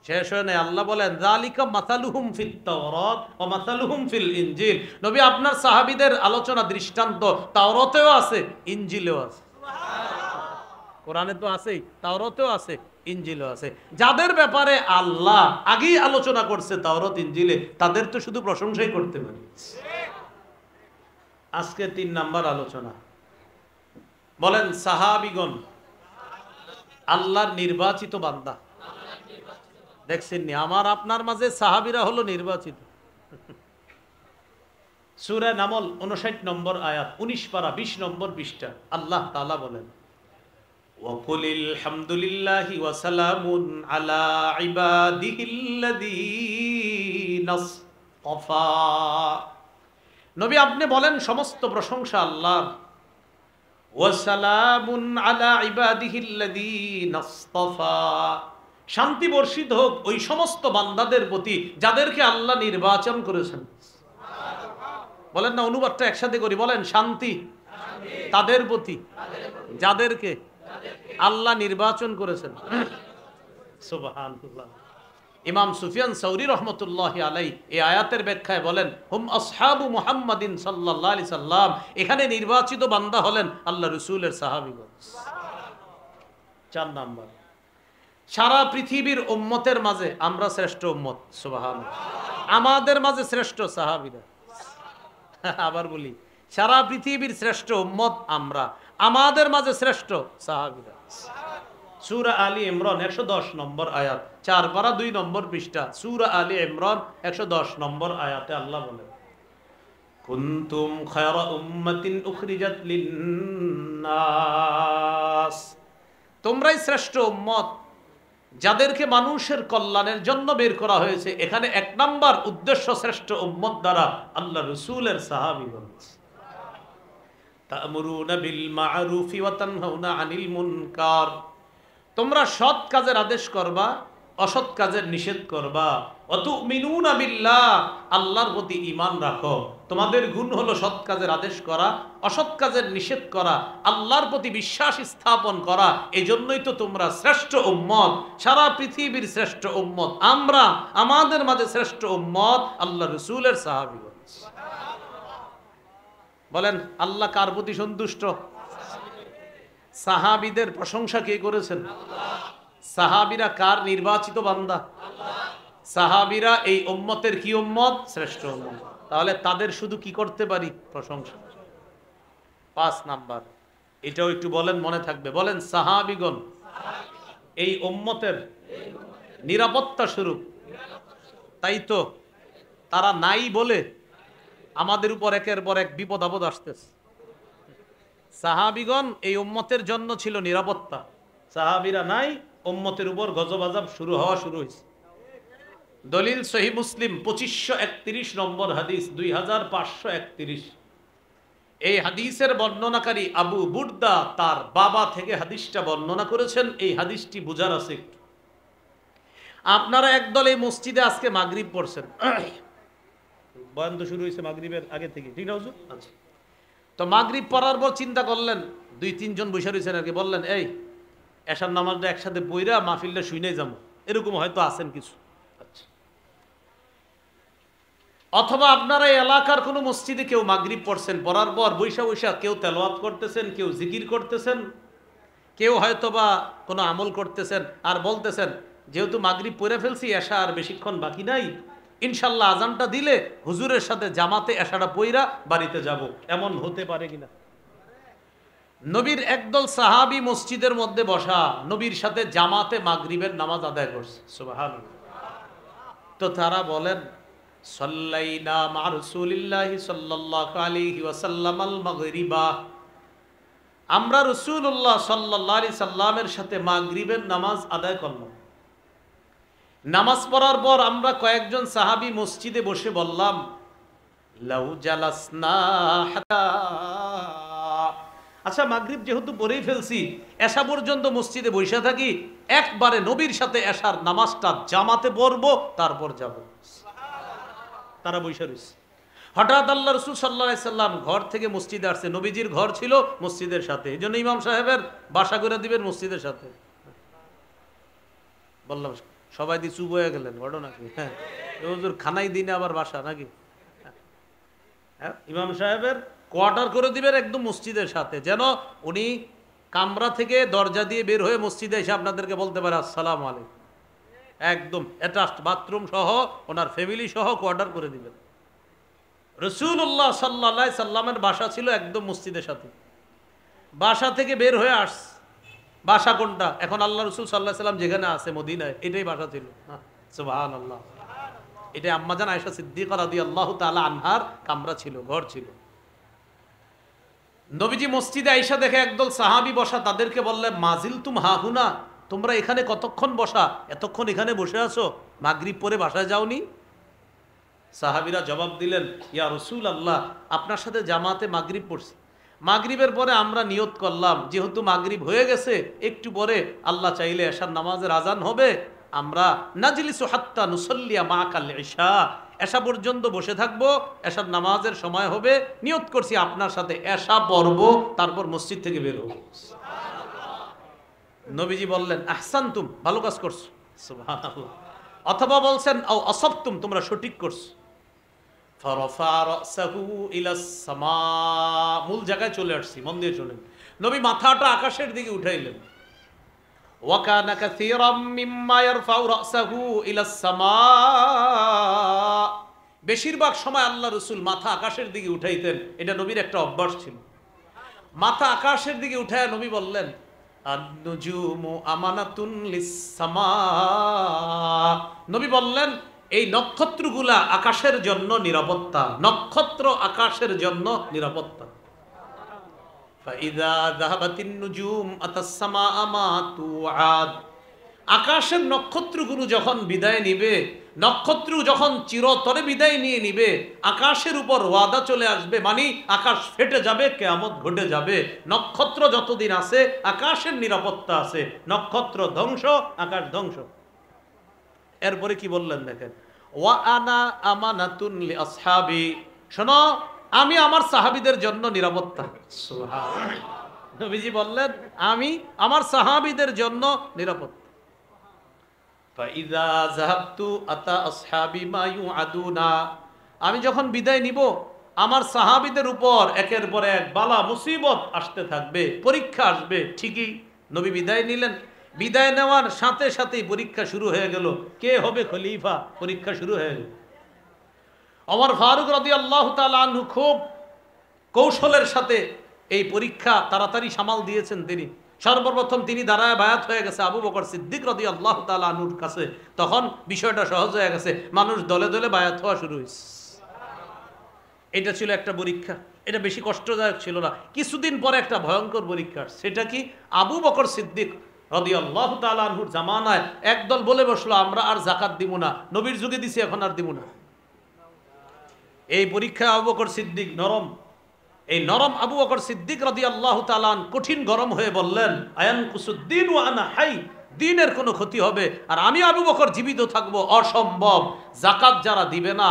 শেষ হয় না। আল্লাহ বলেন যালিকা মাসালুহুম ফিত তাওরাত ওয়া মাসালুহুম ফিল ইনজিল। নবী আপনার সাহাবীদের আলোচনা দৃষ্টান্ত তাওরাতেও আছে, ইনজিলেও আছে। সুবহানাল্লাহ। কোরআনে তো আছেই, তাওরাতেও আছে, ইনজিলেও আছে। যাদের ব্যাপারে আল্লাহ আগেই আলোচনা করছে তাওরাত ইনজিলে, তাদের তো শুধু প্রশংসাই করতে পারি। আজকে 3 নাম্বার আলোচনা। বলেন সাহাবীগণ আল্লাহর নির্বাচিত বান্দা। দেখছেন নি আমার আপনার মাঝে সাহাবীরা হলো নির্বাচিত। সূরা নামল 59 নম্বর আয়াত, 19 পারা 20 নম্বর পৃষ্ঠা। আল্লাহ তাআলা বলেন ওয়াকুলিল হামদুলিল্লাহি ওয়া সালামুন আলা ইবাদিহিল্লাযীনা ইসতাফা। নবী আপনি বলেন সমস্ত প্রশংসা আল্লাহর। ওয়া সালামুন আলা ইবাদিহিল্লাযীনা ইসতাফা, শান্তি বর্ষিত হোক ওই সমস্ত বান্দাদের প্রতি যাদেরকে আল্লাহ নির্বাচন করেছেন। বলেন না, অনুবাদটা একসাথে করি, বলেন শান্তি তাদের প্রতি যাদেরকে আল্লাহ নির্বাচন করেছেন। সুবহানাল্লাহ। ইমাম সুফিয়ান সাউরি রহমতুল্লাহি আলাইহি এই আয়াতের ব্যাখ্যায় বলেন হুম আসহাবু মুহাম্মাদিন সাল্লাল্লাহু আলাইহি সাল্লাম। এখানে নির্বাচিত বান্দা হলেন আল্লাহ রাসূলের সাহাবীগণ। 4 নাম্বার, সারা পৃথিবীর উম্মতের মাঝে আমরা শ্রেষ্ঠ উম্মত। সুবহানাল্লাহ। আমাদের মাঝে শ্রেষ্ঠ সাহাবীরা। আবার বলি, সারা পৃথিবীর শ্রেষ্ঠ উম্মত আমরা, আমাদের মাঝে শ্রেষ্ঠ সাহাবীরা। সূরা আলী ইমরান 110 নম্বর আয়াত, 4 পারা 2 নম্বর পৃষ্ঠা। সূরা আলী ইমরান 110 নম্বর আয়াতে আল্লাহ বলেন কুনতুম খায়রা উম্মাতিন উখরিজাত লিন-নাস, তোমরাই শ্রেষ্ঠ উম্মত যাদেরকে মানুষের কল্যাণের জন্য বের করা হয়েছে। এখানে 1 নাম্বার উদ্দেশ্য শ্রেষ্ঠ উম্মত দ্বারা আল্লাহ রাসূলের সাহাবীগণ। তা'মুরুনা বিল মা'রুফি ওয়া তানহাউনা আনিল মুনকার, তোমরা সৎ কাজের আদেশ করবা, অসৎ কাজের নিষেধ করবা। ওয়া তু'মিনুনা বিল্লাহ, আল্লাহর প্রতি ঈমান রাখো। তোমাদের গুণ হলো সৎ কাজের আদেশ করা, অসৎ কাজের নিষেধ করা, আল্লাহর প্রতি বিশ্বাস স্থাপন করা। এজন্যই তো তোমরা শ্রেষ্ঠ উম্মত, সারা পৃথিবীর শ্রেষ্ঠ উম্মত আমরা, আমাদের মাঝে শ্রেষ্ঠ উম্মত আল্লাহ রাসূলের সাহাবীগণ। বলেন আল্লাহ কার প্রতি সন্তুষ্ট? সাহাবীদের প্রশংসা কে করেছেন? আল্লাহ। সাহাবীরা কার নির্বাচিত বান্দা? আল্লাহ। সাহাবীরা এই উম্মতের কি উম্মত? শ্রেষ্ঠ উম্মত। তাহলে তাদের শুধু কি করতে পারি? প্রশংসা। 5 নাম্বার, এটাও একটু বলেন, মনে থাকবে। বলেন সাহাবীগণ এই উম্মতের নিরাপত্তা স্বরূপ। তাই তো তারা নাই বলে আমাদের উপর একের পর এক বিপদ আপদ আসতেছে। সাহাবীগণ এই উম্মতের জন্য ছিল নিরাপত্তা। সাহাবীরা নাই, উম্মতের উপর গজব আযাব শুরু হয়েছে। দলিল সহিহ মুসলিম 2531 নম্বর হাদিস, 2531। এই হাদিসের বর্ণনাকারী আবু বুরদা তার বাবা থেকে হাদিসটা বর্ণনা করেছেন। এই হাদিসটি বুঝার আছে একটু। আপনারা একদল এই মসজিদে আজকে মাগরিব পড়ছেন, বয়ান তো শুরু হয়েছে মাগরিবের আগে থেকে, ঠিক না হুজুর? আচ্ছা, তো মাগরিব পড়ার পর চিন্তা করলেন, 2-3 জন বসে রয়েছেন আর কি, বললেন এই এশার নামাজটা একসাথে বইরা মাহফিলটা শুনেই যাবো, এরকম হয়তো আছেন কিছু। আচ্ছা, অথবা আপনারা এই এলাকার কোনো মসজিদে কেউ মাগরিব পড়ছেন, পড়ার পর বৈশা কেউ তেলাওয়াত করতেছেন, কেউ জিকির করতেছেন, কেউ হয়তোবা কোনো আমল করতেছেন, আর বলতেছেন যেহেতু মাগরিব পড়ে ফেলছি, এশা আর বেশিক্ষণ বাকি নাই, ইনশাল্লাহ আজানটা দিলে হুজুরের সাথে জামাতে এশাটা পইরা বাড়িতে যাব। এমন হতে পারে কিনা? নবীর একদল সাহাবী মসজিদের মধ্যে বসা, নবীর সাথে জামাতে মাগরিবের নামাজ আদায় করছে, সুবহানাল্লাহ। তো তারা বলেন, সাল্লাইনা মা রাসূলিল্লাহি সাল্লাল্লাহু আলাইহি ওয়াসাল্লাম আল মাগরিবা, আমরা রাসূলুল্লাহ সাল্লাল্লাহু আলাইহি সাল্লামের সাথে মাগরিবের নামাজ আদায় করলাম। নামাজ পড়ার পর আমরা কয়েকজন সাহাবী মসজিদে বসে বললাম, লাউ জালাসনা হাতা, আচ্ছা মাগরিব যেহেতু পড়েই ফেলছি, এশা পর্যন্ত মসজিদে বসে থাকি, একবারে নবীর সাথে এশার নামাজটা জামাতে পড়বো, তারপর যাব। তারা বসে রয়েছে। হঠাৎ আল্লাহ রাসূল সাল্লাল্লাহু আলাইহি সাল্লাম ঘর থেকে মসজিদে আসছে। নবীজির ঘর ছিল মসজিদের সাথে, এই জন্য ইমাম সাহেবের বাসা করে দিবেন মসজিদের সাথে। বললাম সবাই দিয়ে চুপ হয়ে গেলেন, ঘটনা কি? হ্যাঁ, হুজুর খানাই দিনে আবার বাসা নাকি? হ্যাঁ, ইমাম সাহেবের কোয়ার্টার করে দিবেন একদম মসজিদের সাথে, যেন উনি কামরা থেকে দরজা দিয়ে বের হয়ে মসজিদে এসে আপনাদেরকে বলতে পারে আসসালামু আলাইকুম। একদম অ্যাটাচড বাথরুম সহ ওনার ফ্যামিলি সহ কোয়ার্টার করে দিবেন। রাসূলুল্লাহ সাল্লাল্লাহু আলাইহি সাল্লামের বাসা ছিল একদম মসজিদের সাথে। বাসা থেকে বের হয়ে আসছে। বাসা কোনটা? এখন আল্লাহ রাসূল সাল্লাল্লাহু আলাইহি সাল্লাম যেখানে আছে মদিনায়, এটাই বাসা ছিল। সুবহানাল্লাহ। এটা আম্মাজান আয়েশা সিদ্দিকা রাদিয়াল্লাহু তাআলা আনহার কামরা ছিল, ঘর ছিল। নবীজি মসজিদে আয়েশা দেখে একদল সাহাবী বসা, তাদেরকে বললেন, মাজিল তুম হাহুনা, তোমরা এখানে কতক্ষণ বসা? এতক্ষণ এখানে বসে আছো, মাগরিব পরে বাসায় যাওনি? সাহাবীরা জবাব দিলেন, ইয়া রাসূলুল্লাহ, আপনার সাথে জামাতে মাগরিব পড়ছি। মাগরিবের পরে আমরা নিয়ত করলাম, যেহেতু মাগরিব হয়ে গেছে, একটু পরে আল্লাহ চাইলে এশার নামাজের আজান হবে, আমরা নাজলিসু হাত্তা নুসাল্লিয়া মা'কাল ইশা, এশা পর্যন্ত বসে থাকবো, এশার নামাজের সময় হবে, নিয়ত করছি আপনার সাথে এশা পড়ব, তারপর মসজিদ থেকে বের হব। নবীজি বললেন, আহসানতুম, ভালো কাজ করছো, সুবহানাল্লাহ। অথবা বলছেন, আও আসাবতুম, তোমরা সঠিক করছো। ফারাফা রাসাহু ইলাস সামা, মূল জায়গায় চলে আসছি, মন দিয়ে শুনেন। নবী মাথাটা আকাশের দিকে উঠাইলেন। ওয়া কানা কাসীরাম মিম্মা ইয়ারফাউ রাসাহু ইলাস সামা, বেশিরভাগ সময় আল্লাহ রাসূল মাথা আকাশের দিকে উঠাইতেন, এটা নবীর একটা অভ্যাস ছিল। মাথা আকাশের দিকে উঠায় নবী বললেন, আন-নুজুমু আমানাতুন লিস-সামা, নবী বললেন, এই নক্ষত্রগুলা আকাশের জন্য নিরাপত্তা, নক্ষত্র আকাশের জন্য নিরাপত্তা। ফাইযা যাহাবাতিন নুজুম আতাস-সামাআ মা তুআদ, আকাশের নক্ষত্রগুলো যখন বিদায় নিবে, নক্ষত্র যখন চিরতরে বিদায় নিয়ে নিবে, আকাশের উপর ওয়াদা চলে আসবে, মানে আকাশ ফেটে যাবে, কিয়ামত ঘটে যাবে। নক্ষত্র যতদিন আছে আকাশের নিরাপত্তা আছে, নক্ষত্র ধ্বংস, আকাশ ধ্বংস। এরপরে কি বললেন দেখেন, ওয়া আনা আমানাতুন লি আসহাবি, শোনো, আমি আমার সাহাবীদের জন্য নিরাপত্তা। সুবহানাল্লাহ। নবীজি বললেন, আমি আমার সাহাবীদের জন্য নিরাপত্তা। ফাইযা যাহাবতু আতা আসহাবি মা ইউআদুনা, আমি যখন বিদায় নিব, আমার সাহাবীদের উপর একের পর এক বালা মুসিবত আসতে থাকবে, পরীক্ষা আসবে। ঠিকই নবী বিদায় নিলেন। বিদায় নেওয়ার সাথে সাথেই পরীক্ষা শুরু হয়ে গেল, কে হবে খলিফা, পরীক্ষা শুরু হয়ে গেল। ওমর ফারুক রাদিয়াল্লাহু তাআলা আনহু খুব কৌশলের সাথে এই পরীক্ষা তাড়াতাড়ি সামাল দিয়েছেন। তিনি সর্বপ্রথম তিনি দাঁড়ায় বায়াত হয়ে গেছে আবু বকর সিদ্দিক রাদিয়াল্লাহু তাআলা আনহুর কাছে। তখন বিষয়টা সহজ হয়ে গেছে, মানুষ দলে দলে বায়াত হওয়া শুরু হয়েছে। এটা ছিল একটা পরীক্ষা, এটা বেশি কষ্টদায়ক ছিল না। কিছুদিন পরে একটা ভয়ঙ্কর পরীক্ষা, সেটা কি, আবু বকর সিদ্দিক রাদিয়াল্লাহু তাআলা আনহুর জামানায় একদল বলে বসলো, আমরা আর যাকাত দিব না, নবীর যুগে দিছি এখন আর দিব না। এই পরীক্ষায় আবু বকর সিদ্দিক নরম, এই নরম আবু বকর সিদ্দিক রাদিয়াল্লাহু তাআলা কঠিন গরম হয়ে বললেন, আয়ান কুসুদ্দিন ওয়া আনা হাই, দ্বীনের কোনো ক্ষতি হবে আর আমি আবু বকর জীবিত থাকবো? অসম্ভব। যাকাত যারা দিবে না,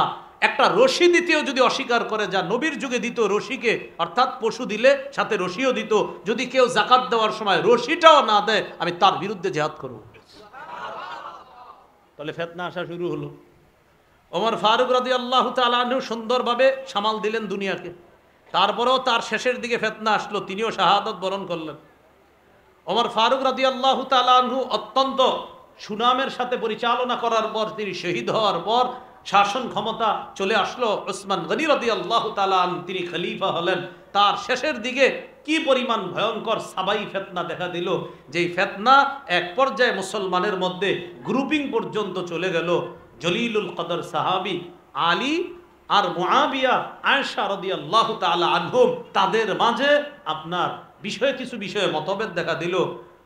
একটা রশি দিতেও যদি অস্বীকার করে, যা নবীর যুগে দিত রশিকে, অর্থাৎ পশু দিলে সাথে রশিও দিত, যদি কেউ যাকাত দেওয়ার সময় রশিটাও না দেয়, আমি তার বিরুদ্ধে জিহাদ করব। তাহলে ফিতনা আসা শুরু হলো। ওমর ফারুক রাদিয়াল্লাহু তাআলা আনহু সুন্দরভাবে সামাল দিলেন দুনিয়াকে। তারপরেও তার শেষের দিকে ফিতনা আসলো, তিনিও শাহাদাত বরণ করলেন। ওমর ফারুক রাদিয়াল্লাহু তাআলা আনহু অত্যন্ত সুনামের সাথে পরিচালনা করার পর, তিনি শহীদ হওয়ার পর শাসন ক্ষমতা চলে আসলো ওসমান গনি রাদিয়াল্লাহু তাআলা আনহু, তিনি খলিফা হলেন। তার শেষের দিকে কি পরিমাণ ভয়ঙ্কর সাবাই ফিতনা দেখা দিল, যেই ফিতনা এক পর্যায়ে মুসলমানের মধ্যে গ্রুপিং পর্যন্ত চলে গেল। জলিলুল কদর সাহাবী আলী আর মুআবিয়া আয়েশা রাদিয়াল্লাহু তাআলা আনহুম, তাদের মাঝে আপনার কিছু বিষয়ে মতভেদ দেখা দিল।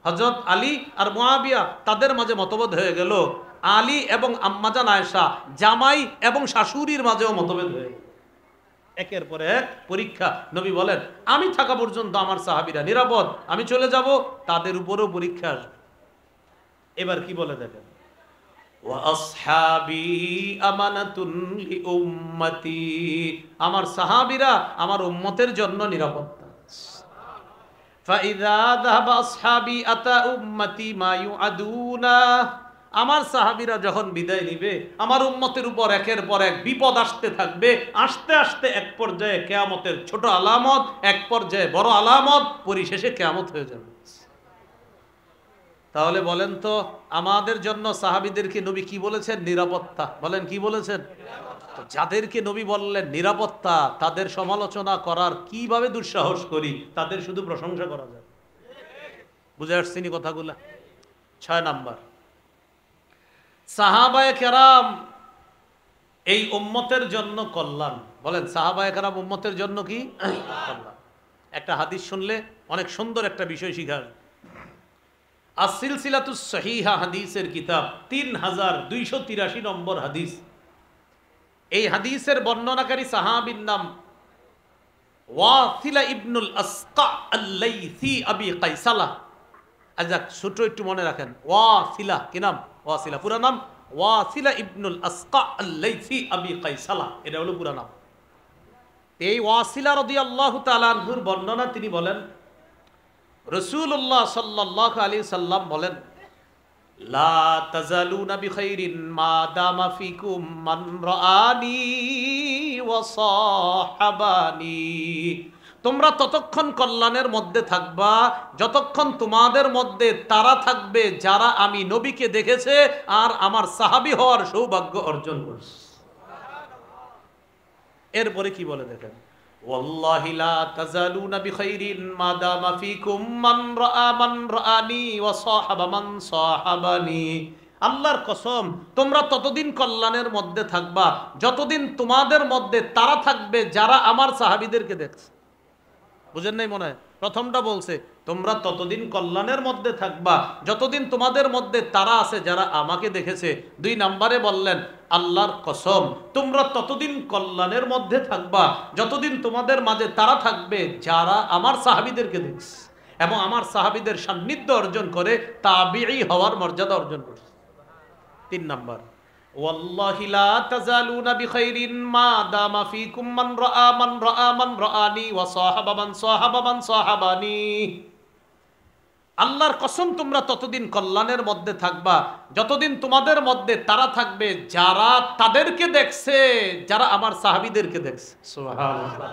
হযরত আলী আর মুআবিয়া তাদের মাঝে মতভেদ হয়ে গেল। আলী এবং আম্মাজান আয়েশা জামাই এবং শাশুড়ির মাঝেও মতভেদ হয়ে গেল। একের পর এক পরীক্ষা। নবী বলেন, আমি থাকা পর্যন্ত আমার সাহাবীরা নিরাপদ, আমি চলে যাব তাদের উপরেও পরীক্ষা আসবে। এবার কি বলে দেখেন, ওয়া আসহাবি আমানাতুন লি উম্মতি, আমার সাহাবীরা আমার উম্মতের জন্য নিরাপত্তা। ফাইযা যাহাবা আসহাবি আতা উম্মতি মা ইউআদুনা, আমার সাহাবীরা যখন বিদায় নিবে আমার উম্মতের উপর একের পর এক বিপদ আসতে থাকবে। আস্তে আস্তে এক পর্যায়ে কিয়ামতের ছোট আলামত, এক পর্যায়ে বড় আলামত, পরিশেষে কিয়ামত হয়ে যাবে। তাহলে বলেন তো, আমাদের জন্য সাহাবীদেরকে নবী কি বলেছেন? নিরাপত্তা। বলেন কি বলেছেন? যাদেরকে নবী বললেন নিরাপত্তা, তাদের সমালোচনা করার কিভাবে দুঃসাহস করি? তাদের শুধু প্রশংসা করা যায়। বুঝে আসছিনি কথাগুলা? 6 নাম্বার, সাহাবায়ে কেরাম এই উম্মতের জন্য কল্যাণ। বলেন, সাহাবায়ে কেরাম উম্মতের জন্য কি কল্যাণ? একটা হাদিস শুনলে অনেক সুন্দর একটা বিষয় শিখার। as-সিলসিলাতুস সহিহা হাদিসের কিতাব 3283 নম্বর হাদিস। এই হাদিসের বর্ণনাকারী সাহাবীর নাম ওয়াসিলা ইবনুল আসকা আল-লাইসি আবি কাইসালা। আচ্ছা, ছোট একটু মনে রাখেন, ওয়াসিলা কি নাম? ওয়াসিলা পুরো নাম ওয়াসিলা ইবনুল আসকা আল-লাইসি আবি কাইসালা, এটা হলো পুরো নাম। এই ওয়াসিলা রাদিয়াল্লাহু তাআলা আনহুর বর্ণনা, তিনি বলেন রাসূলুল্লাহ সাল্লাল্লাহু আলাইহি সাল্লাম বলেন, লা তাজালুনা বিখাইরিন মা দামা ফিকুম মান রাআনি ওয়া সাহাবানি, তোমরা ততক্ষণ কল্যাণের মধ্যে থাকবা যতক্ষণ তোমাদের মধ্যে তারা থাকবে যারা আমি নবীকে দেখেছে আর আমার সাহাবী হওয়ার সৌভাগ্য অর্জন করছে। এরপরে কি বলে দেখেন, ওয়াল্লাহি লা তাজালুনা বিখাইরিন মা দামা ফিকুম মান রাআনি ওয়া সাহাবা মান সাহাবানি, আল্লাহর কসম তোমরা ততদিন কল্যাণের মধ্যে থাকবা যতদিন তোমাদের মধ্যে তারা থাকবে যারা আমার সাহাবীদেরকে দেখছে। বুঝেন নাই মনে হয়? প্রথমটা বলছে তোমরা ততদিন কল্যাণের মধ্যে থাকবা যতদিন তোমাদের মধ্যে তারা আছে যারা আমাকে দেখেছে। 2 নম্বরে বললেন, আল্লাহর কসম তোমরা ততদিন কল্যাণের মধ্যে থাকবা যতদিন তোমাদের মাঝে তারা থাকবে যারা আমার সাহাবীদেরকে দেখছে এবং আমার সাহাবীদের সান্নিধ্য অর্জন করে তাবিঈ হওয়ার মর্যাদা অর্জন করছে। 3 নম্বর, ওয়াল্লাহি লা তাজালুনা বিখাইরিন মা দামা ফিকুম মান রাআনি ওয়া সাহাবা মান সাহাবানি, আল্লাহর কসম তোমরা ততদিন কল্যাণের মধ্যে থাকবা যতদিন তোমাদের মধ্যে তারা থাকবে যারা তাদেরকে দেখছে যারা আমার সাহাবীদেরকে দেখছে। সুবহানাল্লাহ।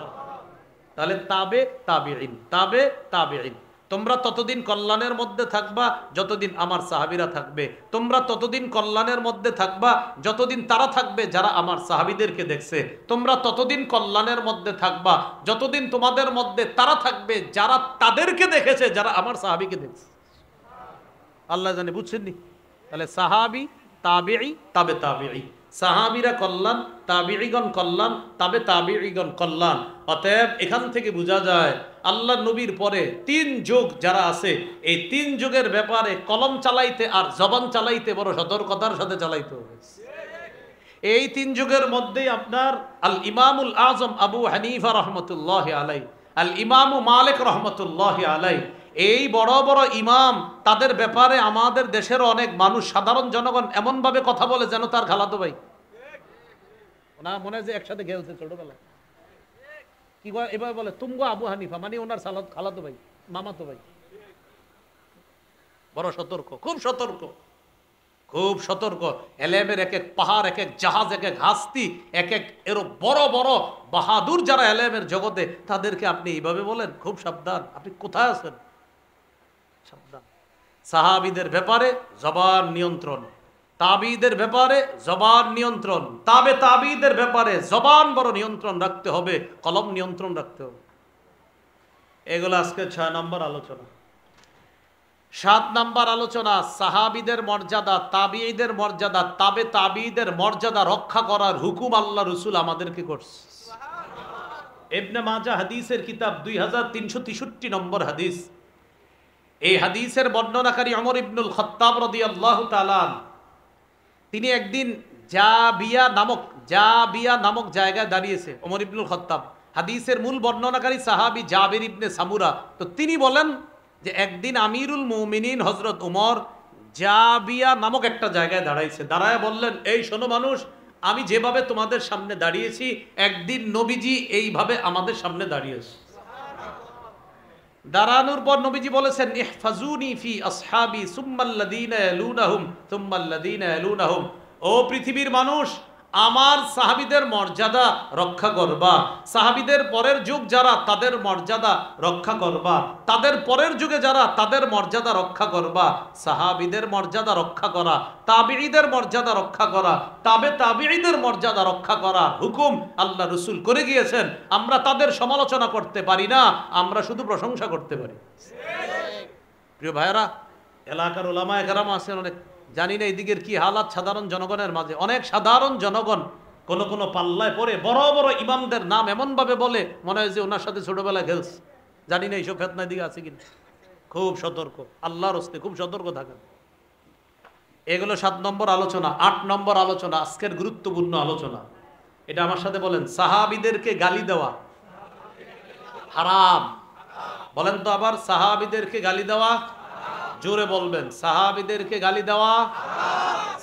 তাহলে তাবে তাবিঈন, তাবে তাবিঈন, তোমরা ততদিন কল্যাণের মধ্যে থাকবা যতদিন আমার সাহাবীরা থাকবে, তোমরা ততদিন কল্যাণের মধ্যে থাকবা যতদিন তারা থাকবে যারা আমার সাহাবীদেরকে দেখছে, তোমরা ততদিন কল্যাণের মধ্যে থাকবা যতদিন তোমাদের মধ্যে তারা থাকবে যারা তাদেরকে দেখেছে যারা আমার সাহাবীকে দেখছে। আল্লাহ জানে, বুঝছেননি? তাহলে সাহাবী, তাবিঈ, তাবে তাবিঈ, সাহাবীরা কল্যাণ, তাবিঈগণ কল্যাণ, তাবে তাবিঈগণ কল্যাণ। অতএব এখান থেকে বোঝা যায় আল্লাহ নবীর পরে 3 যুগ যারা আছে এই 3 যুগের ব্যাপারে কলম চালাইতে আর জবান চালাইতে বড় সতর্কতার সাথে চালাইতে হবে। এই 3 যুগের মধ্যেই আপনার আল ইমামুল আজম আবু হানিফা রহমতুল্লাহি আলাইহি, আল ইমামু মালিক রহমতুল্লাহি আলাইহি, এই বড় বড় ইমাম, তাদের ব্যাপারে আমাদের দেশের অনেক মানুষ, সাধারণ জনগণ এমন ভাবে কথা বলে যেন তার খালাতো ভাই। ওনা মনে হয় যে একসাথে খেলছে ছোটবেলায়। কি এবার বলে তুমগো আবু হানিফা, মানে ওনার খালাতো ভাই, মামাতো ভাই। বড় সতর্ক, খুব সতর্ক, খুব সতর্ক। এলেমের এক এক পাহাড়, এক এক জাহাজ, এক এক হাস্তি, এক এক এর বড় বড় বাহাদুর যারা এলেমের জগতে, তাদেরকে আপনি এইভাবে বলেন, খুব সাবধান, আপনি কোথায় আছেন? সাবধান। সাহাবীদের ব্যাপারে জবান নিয়ন্ত্রণ, তাবিদের ব্যাপারে জবান নিয়ন্ত্রণ, তাবে তাবিদের ব্যাপারে জবান বড় নিয়ন্ত্রণ রাখতে হবে, কলম নিয়ন্ত্রণ রাখতে হবে। এগুলো আজকে 6 নম্বর আলোচনা। 7 নম্বর আলোচনা, সাহাবীদের মর্যাদা, তাবিঈদের মর্যাদা, তাবে তাবিঈদের মর্যাদা রক্ষা করার হুকুম আল্লাহ রাসূল আমাদেরকে করছে। ইবনে মাজাহ হাদিসের কিতাব 2363 নম্বর হাদিস। এই হাদিসের বর্ণনাকারী ওমর ইবনুল খাত্তাব রাদিয়াল্লাহু তাআলা, তিনি একদিন জাবিয়া নামক জায়গায় দাঁড়িয়েছে। ওমর ইবনুল খাত্তাব হাদিসের মূল বর্ণনাকারী সাহাবী জাবির ইবনে সামুরা। তো তিনি বলেন যে একদিন আমিরুল মুমিনিন হযরত ওমর জাবিয়া নামক একটা জায়গায় দাঁড়াইছে, দাঁড়ায় বললেন, এই শোনো মানুষ, আমি যেভাবে তোমাদের সামনে দাঁড়িয়েছি একদিন নবীজি এইভাবে আমাদের সামনে দাঁড়িয়েছে। দাঁড়ানোর পর নবীজি বলেছেন, ইহফাজুনি ফি আসহাবি সুম্মাল্লাযীনা ইয়ালুনাহুম সুম্মাল্লাযীনা ইয়ালুনাহুম, ও পৃথিবীর মানুষ, আমার সাহাবীদের মর্যাদা রক্ষা করবা, সাহাবীদের পরের যুগ যারা তাদের মর্যাদা রক্ষা করবা, তাদের পরের যুগে যারা তাদের মর্যাদা রক্ষা করবা। সাহাবীদের মর্যাদা রক্ষা করা, তাবিঈদের মর্যাদা রক্ষা করা, তাবে তাবিঈদের মর্যাদা রক্ষা করা হুকুম আল্লাহ রাসূল করে গিয়েছেন। আমরা তাদের সমালোচনা করতে পারি না, আমরা শুধু প্রশংসা করতে পারি। প্রিয় ভাইরা, এলাকার ওলামায়ে কেরাম আছেন অনেক, জানি না এদিকের কি হালাত সাধারণ জনগণের মাঝে। অনেক সাধারণ জনগণ কোন কোন পাল্লায় পড়ে বড় বড় ইমামদের নাম এমন ভাবে বলে মনে হয় যে ওনার সাথে ছোটবেলায় খেলছে। জানি না এইসব ফেতনা দিকে আছে কিনা। খুব সতর্ক, আল্লাহর হস্তে খুব সতর্ক থাকেন। এগুলো 7 নম্বর আলোচনা। 8 নম্বর আলোচনা, আজকের গুরুত্বপূর্ণ আলোচনা, এটা আমার সাথে বলেন, সাহাবীদেরকে গালি দেওয়া হারাম। বলেন তো আবার, সাহাবীদেরকে গালি দেওয়া, জোরে বলবেন, সাহাবীদেরকে গালি দেওয়া,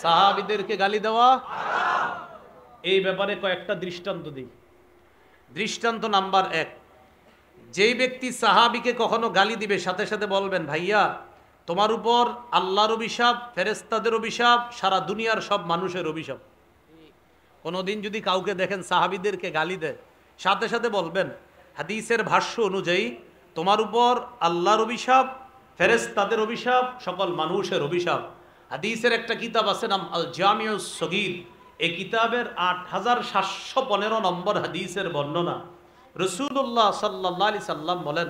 সাহাবীদেরকে গালি দেওয়া। এই ব্যাপারে কয়েকটা দৃষ্টান্ত দিই। দৃষ্টান্ত নাম্বার 1, যেই ব্যক্তি সাহাবীকে কখনো গালি দিবে সাথে সাথে বলবেন, ভাইয়া তোমার উপর আল্লাহর অভিশাপ, ফেরেশতাদের অভিশাপ, সারা দুনিয়ার সব মানুষের অভিশাপ। কোনোদিন যদি কাউকে দেখেন সাহাবীদেরকে গালি দেয়, সাথে সাথে বলবেন হাদিসের ভাষ্য অনুযায়ী তোমার উপর আল্লাহর অভিশাপ, ফেরেশতাদের অভিশাপ, সকল মানুষের অভিশাপ। হাদিসের একটা কিতাব আছে নাম আল জামিউস সগীর। এই কিতাবের 8715 নম্বর হাদিসের বর্ণনা। রাসূলুল্লাহ সাল্লাল্লাহু আলাইহি সাল্লাম বলেন,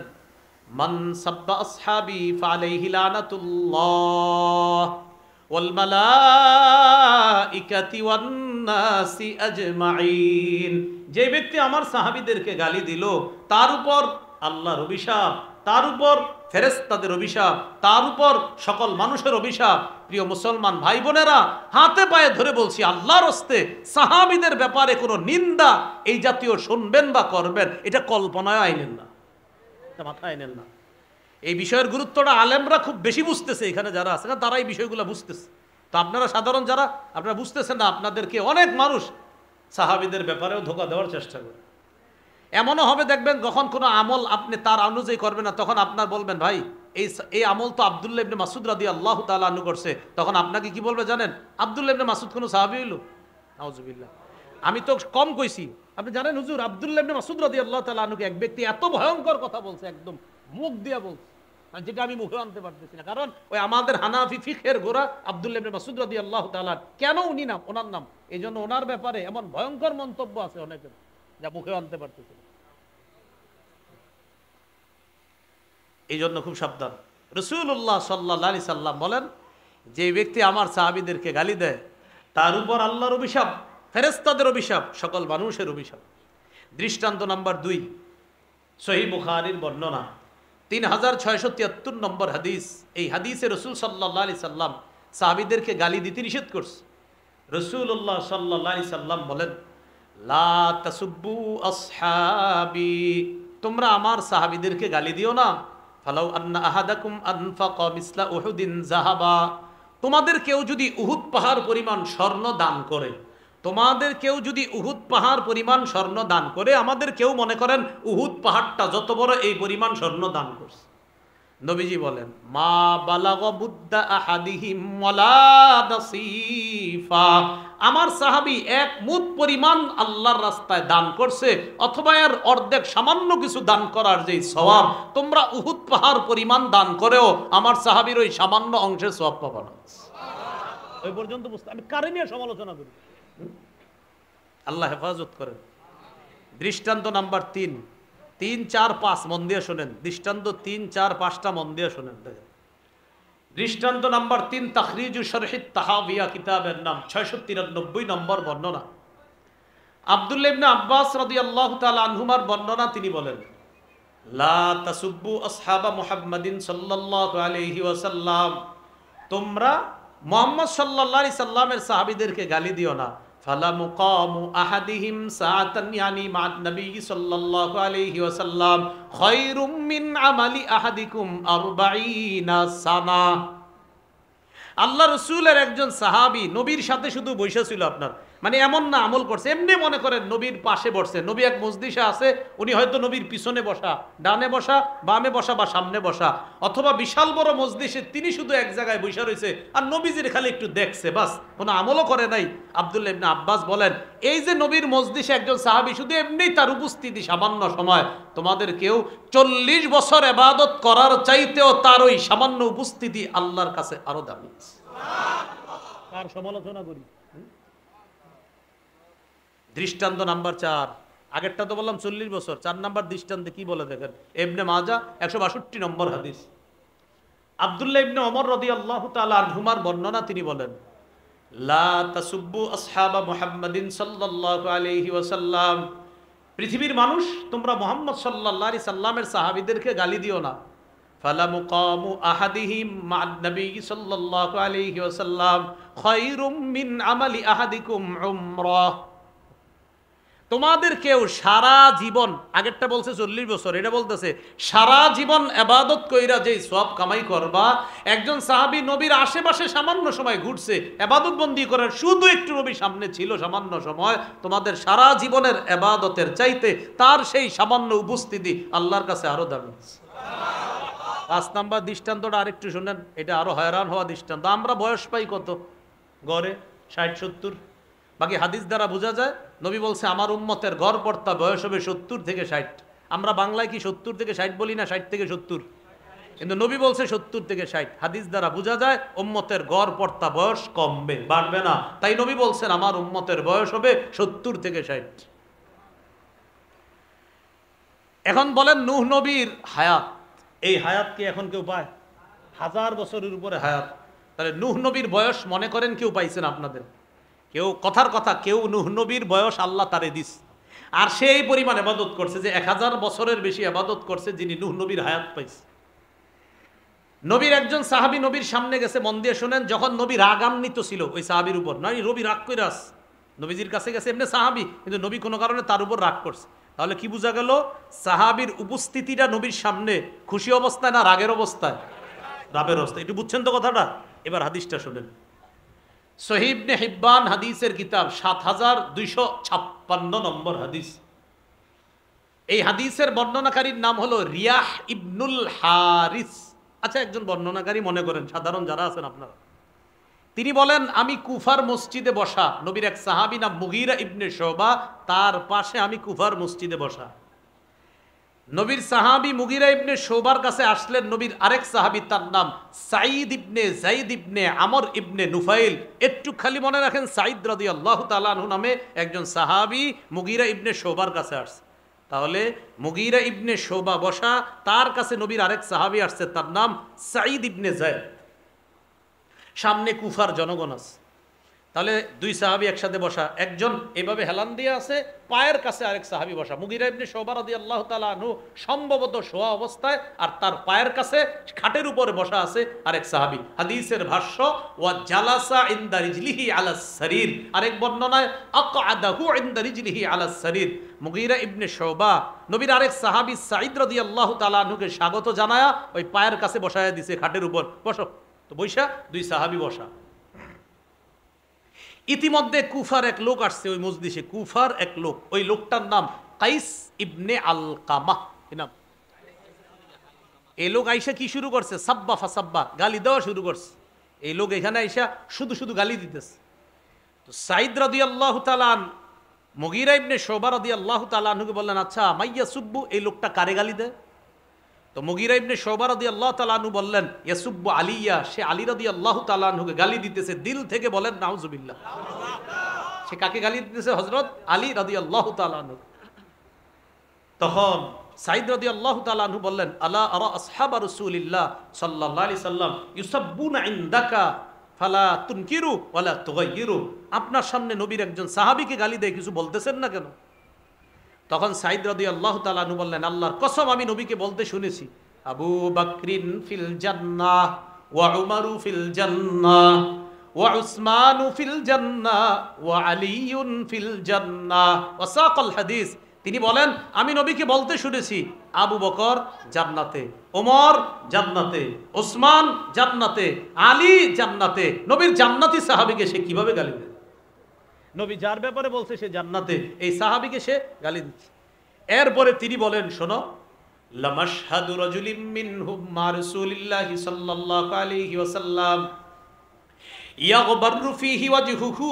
মান সাব্বা আসহাবি ফালাইহি লানাতুল্লাহ ওয়াল মালাইকাতি ওয়ান নাসি আজমাইন। যে ব্যক্তি আমার সাহাবীদেরকে গালি দিল, তার উপর আল্লাহর অভিশাপ, তার উপর ফেরেশতাদের অভিশাপ, তার উপর সকল মানুষের অভিশাপ। প্রিয় মুসলমান ভাই বোনেরা, হাতে পায়ে ধরে বলছি, আল্লাহর হস্তে সাহাবীদের ব্যাপারে কোনো নিন্দা এই জাতীয় শুনবেন বা করবেন, এটা কল্পনায় আইনেন না, এটা মাথায় আইনেন না। এই বিষয়ের গুরুত্বটা আলেমরা খুব বেশি বুঝতেছে, এখানে যারা আছে তারা এই বিষয়গুলো বুঝতেছে। তো আপনারা সাধারণ যারা, আপনারা বুঝতেছেন না, আপনাদেরকে অনেক মানুষ সাহাবীদের ব্যাপারেও ধোঁকা দেওয়ার চেষ্টা করে। এমনও হবে দেখবেন, যখন কোনো আমল আপনি তার অনুযায়ী করবেন না, তখন আপনার বলবেন, ভাই এই আমল তো আব্দুল্লাহ ইবনে মাসউদ রাদিয়াল্লাহু তাআলা আনহু করছে, তখন আপনাকে কি বলবে জানেন? আব্দুল্লাহ ইবনে মাসউদ কোনো সাহাবী হইল? নাউজুবিল্লাহ। আমি তো কম কইছি, আপনি জানেন হুজুর আব্দুল্লাহ ইবনে মাসউদ রাদিয়াল্লাহু তাআলা আনহুকে এক ব্যক্তি এত ভয়ঙ্কর কথা বলছে, একদম মুখ দিয়া বলছে, যেটা আমি মুখে আনতে পারতেছি না। কারণ ওই আমাদের হানাফি ফিকহের গোরা আব্দুল্লাহ ইবনে মাসউদ রাদিয়াল্লাহু তাআলা, কেন উনি নাম, ওনার নাম, এই জন্য ওনার ব্যাপারে এমন ভয়ঙ্কর মন্তব্য আছে অনেকের, যা মুখে আনতে পারতেছি না। এই জন্য খুব সাবধান। রাসূলুল্লাহ সাল্লাল্লাহু আলাইহি সাল্লাম বলেন, যে ব্যক্তি আমার সাহাবীদেরকে গালি দেয়, তার উপর আল্লাহর অভিশাপ, ফেরেশতাদের অভিশাপ, সকল মানুষের অভিশাপ। দৃষ্টান্ত নাম্বার 2, সহিহ বুখারীর বর্ণনা 3673 নম্বর হাদিস। এই হাদিসে রাসূল সাল্লাল্লাহু আলাইহি সাল্লাম সাহাবীদেরকে গালি দিতে নিষেধ করছে। রাসূলুল্লাহ সাল্লাল্লাহু আলাইহি সাল্লাম বলেন, লা তাসুব্বু আসহাবি, তোমরা আমার সাহাবীদেরকে গালি দিও না। ফালাউ আন্না আহাদাকুম আনফাকা মিসলা উহুদিন যাহাবা, তোমাদের কেউ যদি উহুদ পাহাড় পরিমাণ স্বর্ণ দান করে, তোমাদের কেউ যদি উহুদ পাহাড় পরিমাণ স্বর্ণ দান করে, আমাদের কেউ মনে করেন উহুদ পাহাড়টা যত বড়, এই পরিমাণ স্বর্ণ দান করছে। নবীজি বলেন, মা বালাগা বুদ্দা আহাদিহিম ওয়ালা নাসিফা, আমার সাহাবী এক মুদ পরিমাণ আল্লাহর রাস্তায় দান করছে, অথবা এর অর্ধেক সামান্য কিছু দান করার যেই সওয়াব, তোমরা উহুদ পাহাড় পরিমাণ দান করেও আমার সাহাবীর ওই সামান্য অংশের সওয়াব পাবে না। ওই পর্যন্ত বুঝতে, আমি কারে নিয়ে সমালোচনা করি, আল্লাহ হেফাজত করেন। দৃষ্টান্ত নাম্বার 3, 3, 4, 5 মন দিয়ে শোনেন, দৃষ্টান্ত 3, 4, 5টা মন দিয়ে শোনেন। দেখেন দৃষ্টান্ত নাম্বার 3, তাখরিজু শরহিত তাহাবিয়া কিতাবের নাম 693 নম্বর বর্ণনা। আব্দুল্লাহ ইবনে আব্বাস রাদিয়াল্লাহু তাআলা আনহুমার বর্ণনা, তিনি বলেন, লা তাসুব্বু আসহাবা মুহাম্মাদিন সাল্লাল্লাহু আলাইহি ওয়াসাল্লাম, তোমরা মুহাম্মদ সাল্লাল্লাহু আলাইহি সাল্লামের সাহাবীদেরকে গালি দিও না। ফালা মুকামু আহাদিহিম সাআতান ইয়ানি মা নবী সাল্লাল্লাহু আলাইহি ওয়াসাল্লাম খায়রুম মিন আমালি আহাদিকুম 40 সানা। আল্লাহ রসুলের একজন সাহাবী নবীর সাথে শুধু বসে ছিল, আপনার মানে এমন না আমল করছে, এমনি মনে করেন নবীর পাশে বসছে, নবী এক মজলিসে আছে, উনি হয়তো নবীর পিছনে বসা, ডানে বসা, বামে বসা বা সামনে বসা, অথবা বিশাল বড় মজলিসে তিনি শুধু এক জায়গায় বসে রয়েছে আর নবীজির খালি একটু দেখছে, বাস কোনো আমলও করে নাই। আব্দুল্লাহ ইবনে আব্বাস বলেন, এই যে নবীর মজলিসে একজন সাহাবী শুধু এমনি তার উপস্থিতি সামান্য সময়, তোমাদের কেউ 40 বছর ইবাদত করার চাইতেও তার ওই সামান্য উপস্থিতি আল্লাহর কাছে আরো দামি। কার সমালোচনা করি? দৃষ্টান্ত নাম্বার 4, আগেরটা তো বললাম 40 বছর, 4 নাম্বার দৃষ্টান্তে কি বলে দেখেন, ইবনে মাজাহ 162 নম্বর হাদিস। আব্দুল্লাহ ইবনে ওমর রাদিয়াল্লাহু তাআলা আনহুমার বর্ণনা, তিনি বলেন, লা তাসুব্বু আসহাবা মুহাম্মাদিন সাল্লাল্লাহু আলাইহি ওয়াসাল্লাম, পৃথিবীর মানুষ তোমরা মুহাম্মদ সাল্লাল্লাহু আলাইহি সাল্লামের সাহাবীদেরকে গালি দিও না। ফালা মুকামু আহাদিহিম মা নবী সাল্লাল্লাহু আলাইহি ওয়াসাল্লাম খায়রুম মিন আমালি আহাদিকুম উমরাহ, তোমাদের কেউ সারা জীবন, আগেরটা বলছে 40 বছর, এটা বলতেছে সারা জীবন ইবাদত কইরা যেই সওয়াব কামাই করবা, একজন সাহাবী নবীর আশেপাশে সামান্য সময় ঘুরছে, ইবাদত বন্দি করার শুধু একটু নবীর সামনে ছিল সামান্য সময়, তোমাদের সারা জীবনের ইবাদতের চাইতে তার সেই সামান্য উপস্থিতি আল্লাহর কাছে আরো দামি। 5 নাম্বার দৃষ্টান্তটা আরেকটু শুনেন, এটা আরো হয়রান হওয়া দৃষ্টান্ত। আমরা বয়স পাই কত? গড়ে 60-70, বাকি হাদিস দ্বারা বোঝা যায়, নবী বলছে আমার উম্মতের গড় পড়তা বয়স হবে 70 থেকে 60। আমরা বাংলায় কি 70 থেকে 60 বলি না, 60 থেকে 70, কিন্তু নবী বলছে 70 থেকে 60। হাদিস দ্বারা বোঝা যায় উম্মতের গড় পড়তা বয়স কমবে, বাড়বে না, তাই নবী বলছেন আমার উম্মতের বয়স হবে 70 থেকে 60। এখন বলেন নূহ নবীর হায়াত, এই হায়াত কি এখন কেউ পায়? 1000 বছরের উপরে হায়াত। তাহলে নূহ নবীর বয়স মনে করেন কেউ পাইছেন আপনাদের? কেউ, কথার কথা, কেউ নূহ নবীর বয়স আল্লাহ তারে দিস, আর সেই পরিমাণ ইবাদত করছে যে 1000 বছরের বেশি ইবাদত করছে যিনি নূহ নবীর হায়াত পাইছে। নবীর একজন সাহাবী নবীর সামনে গেছে, মন দিয়ে শুনেন, যখন নবী রাগান্বিত ছিল ওই সাহাবীর উপর, নয় নবী রাগ কইরা আস, নবীজির কাছে গেছে এমনি সাহাবী, কিন্তু নবী কোনো কারণে তার উপর রাগ করছে। তাহলে কি বোঝা গেল? সাহাবীর উপস্থিতিটা নবীর সামনে খুশি অবস্থায় না রাগের অবস্থায়? রাগের অবস্থায়। একটু বুঝছেন তো কথাটা? এবার হাদিসটা শুনেন, সহিহ ইবনে হিব্বান হাদিসের কিতাব 7256 নম্বর হাদিস। এই হাদিসের বর্ণনাকারীর নাম হলো রিয়াহ ইবনুল হারিস। আচ্ছা, একজন বর্ণনাকারী মনে করেন, সাধারণ যারা আছেন আপনারা, তিনি বলেন আমি কুফার মসজিদে বসা, নবীর এক সাহাবী নাম মুগীরা ইবনে শুবা, তার পাশে আমি কুফার মসজিদে বসা। নবীর সাহাবী মুগীরা ইবনে শুবার কাছে আসলেন নবীর আরেক সাহাবী, তার নাম সাঈদ ইবনে যায়েদ ইবনে আমর ইবনে নুফাইল। একটু খালি মনে রাখেন, সাঈদ রাদিয়াল্লাহু তাআলা আনহু নামে একজন সাহাবী মুগীরা ইবনে শুবার কাছে আসছে। তাহলে মুগীরা ইবনে শুবা বসা, তার কাছে নবীর আরেক সাহাবী আসছে, তার নাম সাঈদ ইবনে যায়েদ। সামনে কুফার জনগণ আছে, তাহলে দুই সাহাবী একসাথে বসা, একজন এভাবে হেলান দিয়ে আছে, পায়ের কাছে আরেক সাহাবী বসা। মুগীরা ইবনে শুবা রাদিয়াল্লাহু তাআলা আনহু সম্ভবত শোয়া অবস্থায়, আর তার পায়ের কাছে খাটের উপরে বসা আছে আরেক সাহাবী। হাদিসের ভাষ্য, ওয়া জালাসা ইনদা রিজলিহি আলাস সারির, আরেক বর্ণনায় আকআদাহু ইনদা রিজলিহি আলাস সারির। মুগীরা ইবনে শুবা নবীর আরেক সাহাবী সাঈদ রাদিয়াল্লাহু তাআলা আনহুকে স্বাগত জানায়া ওই পায়ের কাছে বসায়া দিছে, খাটের উপর বসো। তো বৈশা দুই সাহাবী বসা। ইতিমধ্যে কুফার এক লোক আসছে ওই মজলিসে, কুফার এক লোক, ওই লোকটার নাম কাইস ইবনে আলকামা। কি নাম? এই লোক আইসা কি শুরু করছে? সাব্বা ফাসাব্বা, গালি দেওয়া শুরু করছে। এই লোক এখানে আইসা শুধু শুধু গালি দিতেছে। তো সাঈদ রাদিয়াল্লাহু তাআলা মুগীরা ইবনে শুবা রাদিয়াল্লাহু তাআলা আনহুকে বললেন, আচ্ছা মাইয়া সুব্বু, এই লোকটা কারে গালি দেয়? তো মুগীরা ইবনে শুবা রাদিয়াল্লাহু তাআলা আনহু বললেন, ইয়াসুব্বু আলিয়া, সে আলী রাদিয়াল্লাহু তাআলা আনহুকে গালি দিতেছে। দিল থেকে বলেন নাউজুবিল্লাহ। সে কাকে গালি দিতেছে? হযরত আলী রাদিয়াল্লাহু তাআলা আনহু। তখন সাইদ রাদিয়াল্লাহু তাআলা আনহু বললেন, আলা আরা আসহাবা রাসূলিল্লাহ সাল্লাল্লাহু আলাইহি সাল্লাম ইউসাব্বুনা ইনদাকা ফালা তুনকিরু ওয়ালা তুগাইয়িরু। আপনার সামনে নবীর একজন সাহাবীকে গালি দেয়, কিছু বলতেছেন না কেন? তখন সাইদ রাদিয়াল্লাহু তাআলা আনহু বললেন, আল্লাহর কসম আমি নবীকে বলতে শুনেছি, আবু বকরিন ফিল জান্নাহ ওয়া উমারু ফিল জান্নাহ ওয়া উসমানু ফিল জান্নাহ ওয়া আলিয়ুন ফিল জান্নাহ ওয়া সাকাল হাদিস। তিনি বলেন, আমি নবীকে বলতে শুনেছি আবু বকর জান্নাতে, ওমর জান্নাতে, ওসমান জান্নাতে, আলী জান্নাতে। নবীর জান্নাতি সাহাবীকে সে কিভাবে গালি দেয়? নবী যার ব্যাপারে বলছে সে জান্নাতে, এই সাহাবীকে সে গালি দিচ্ছে। এরপরে তিনি বলেন, শোনো, লামাশহাদু রাজুলিম মিনহুম মা রাসূলিল্লাহি সাল্লাল্লাহু আলাইহি ওয়াসাল্লাম ইয়াগবারু ফীহি ওয়াজহুহু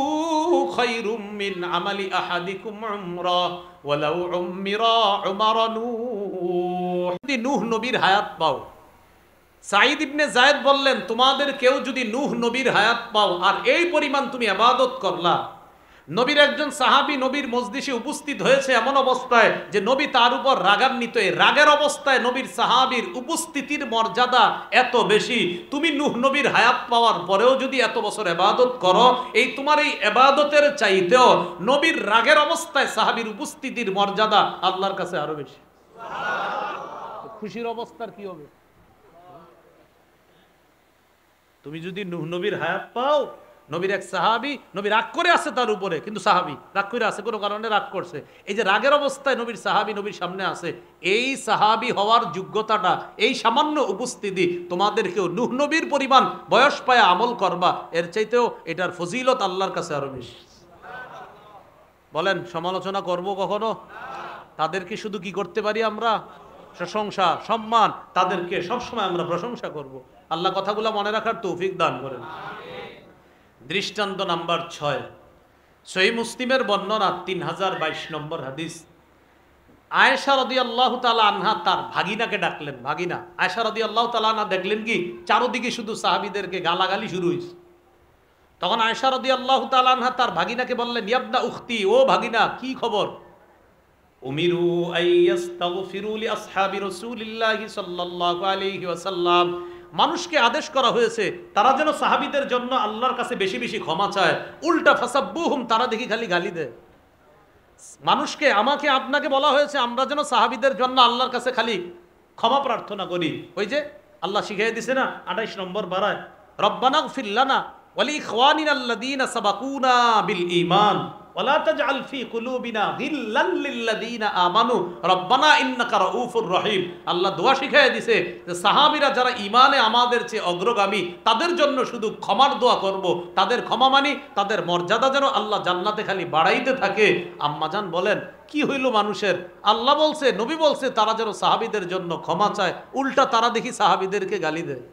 খায়রুম মিন আমালি আহাদিকুম উমরা ওয়ালাউ উমমিরা উমারা নূহ। যদি নূহ নবীর হায়াত পাও, সাঈদ ইবনে যায়েদ বললেন, তোমাদের কেউ যদি নূহ নবীর হায়াত পাও আর এই পরিমাণ তুমি ইবাদত করলা, নবীর একজন সাহাবী নবীর মজলিসে উপস্থিত হয়েছে এমন অবস্থায় যে নবী তার উপর রাগান্বিত, এই রাগের অবস্থায় নবীর সাহাবীর উপস্থিতির মর্যাদা এত বেশি, তুমি নূহ নবীর হায়াত পাওয়ার পরেও যদি এত বছর ইবাদত করো, এই তোমার এই ইবাদতের চাইতেও নবীর রাগের অবস্থায় সাহাবীর উপস্থিতির মর্যাদা আল্লাহর কাছে আরো বেশি। খুশির অবস্থার কি হবে? তুমি যদি নূহ নবীর হায়াত পাও, নবীর এক সাহাবী, নবী রাগ করে আছে তার উপরে, কিন্তু সাহাবী রাগ করে আছে, কোনো কারণে রাগ করছে, এই যে রাগের অবস্থায় নবীর সাহাবী নবীর সামনে আছে, এই সাহাবী হওয়ার যোগ্যতাটা, এই সামান্য উপস্থিতি তোমাদেরকেও নূহ নবীর পরিমাণ বয়স পায় আমল করবা, এর চাইতেও এটার ফজিলত আল্লাহর কাছে আরো বেশি। বলেন, সমালোচনা করব কখনো? তাদেরকে শুধু কি করতে পারি আমরা? প্রশংসা, সম্মান, তাদেরকে সবসময় আমরা প্রশংসা করব। আল্লাহ কথাগুলো মনে রাখার তৌফিক দান করেন। দৃষ্টান্ত নাম্বার 6, সহিহ মুসলিমের বর্ণনা 3022 নম্বর হাদিস। আয়েশা রাদিয়াল্লাহু তাআলা আনহা তার ভাগিনাকে ডাকলেন। ভাগিনা আয়েশা রাদিয়াল্লাহু তাআলা আনহা দেখলেন কি চারদিকে শুধু সাহাবীদেরকে গালাগালি শুরু হয়েছে। তখন আয়েশা রাদিয়াল্লাহু তাআলা আনহা তার ভাগিনাকে বললেন, ইয়াবনা উখতি, ও ভাগিনা, কি খবর? উমিরু আইয়াস্তাগফিরু লি আসহাবি রাসূলিল্লাহি সাল্লাল্লাহু আলাইহি ওয়াসাল্লাম, মানুষকে আদেশ করা হয়েছে তারা যেন সাহাবীদের জন্য আল্লাহর কাছে বেশি বেশি ক্ষমা চায়। উল্টা ফাসাব্বুহুম, তারা দেখি খালি গালি দেয়। মানুষকে, আমাকে, আপনাকে বলা হয়েছে আমরা যেন সাহাবীদের জন্য আল্লাহর কাছে খালি ক্ষমা প্রার্থনা করি। ওই যে আল্লাহ শিখিয়ে দিছে না 28 নম্বর পারায়, রব্বানাগফির লানা ওয়া লিইখওয়ানিনাল্লাযীনা সাবাকুনা বিল ঈমান ওয়ালা তাজআল ফি কুলুবিনা গিল্লাল লিল্লাযীনা আমানু রব্বানা ইন্নাকা রাউফুর রহিম। আল্লাহ দোয়া শিখিয়ে দিছে যে সাহাবীরা যারা ঈমানে আমাদের চেয়ে অগ্রগামী, তাদের জন্য শুধু ক্ষমার দোয়া করব, তাদের ক্ষমা মানি, তাদের মর্যাদা যেন আল্লাহ জান্নাতে খালি বাড়াইতে থাকে। আম্মাজান বলেন, কি হইল মানুষের? আল্লাহ বলছে, নবী বলছে তারা যেন সাহাবীদের জন্য ক্ষমা চায়, উল্টা তারা দেখি সাহাবীদেরকে গালি দেয়।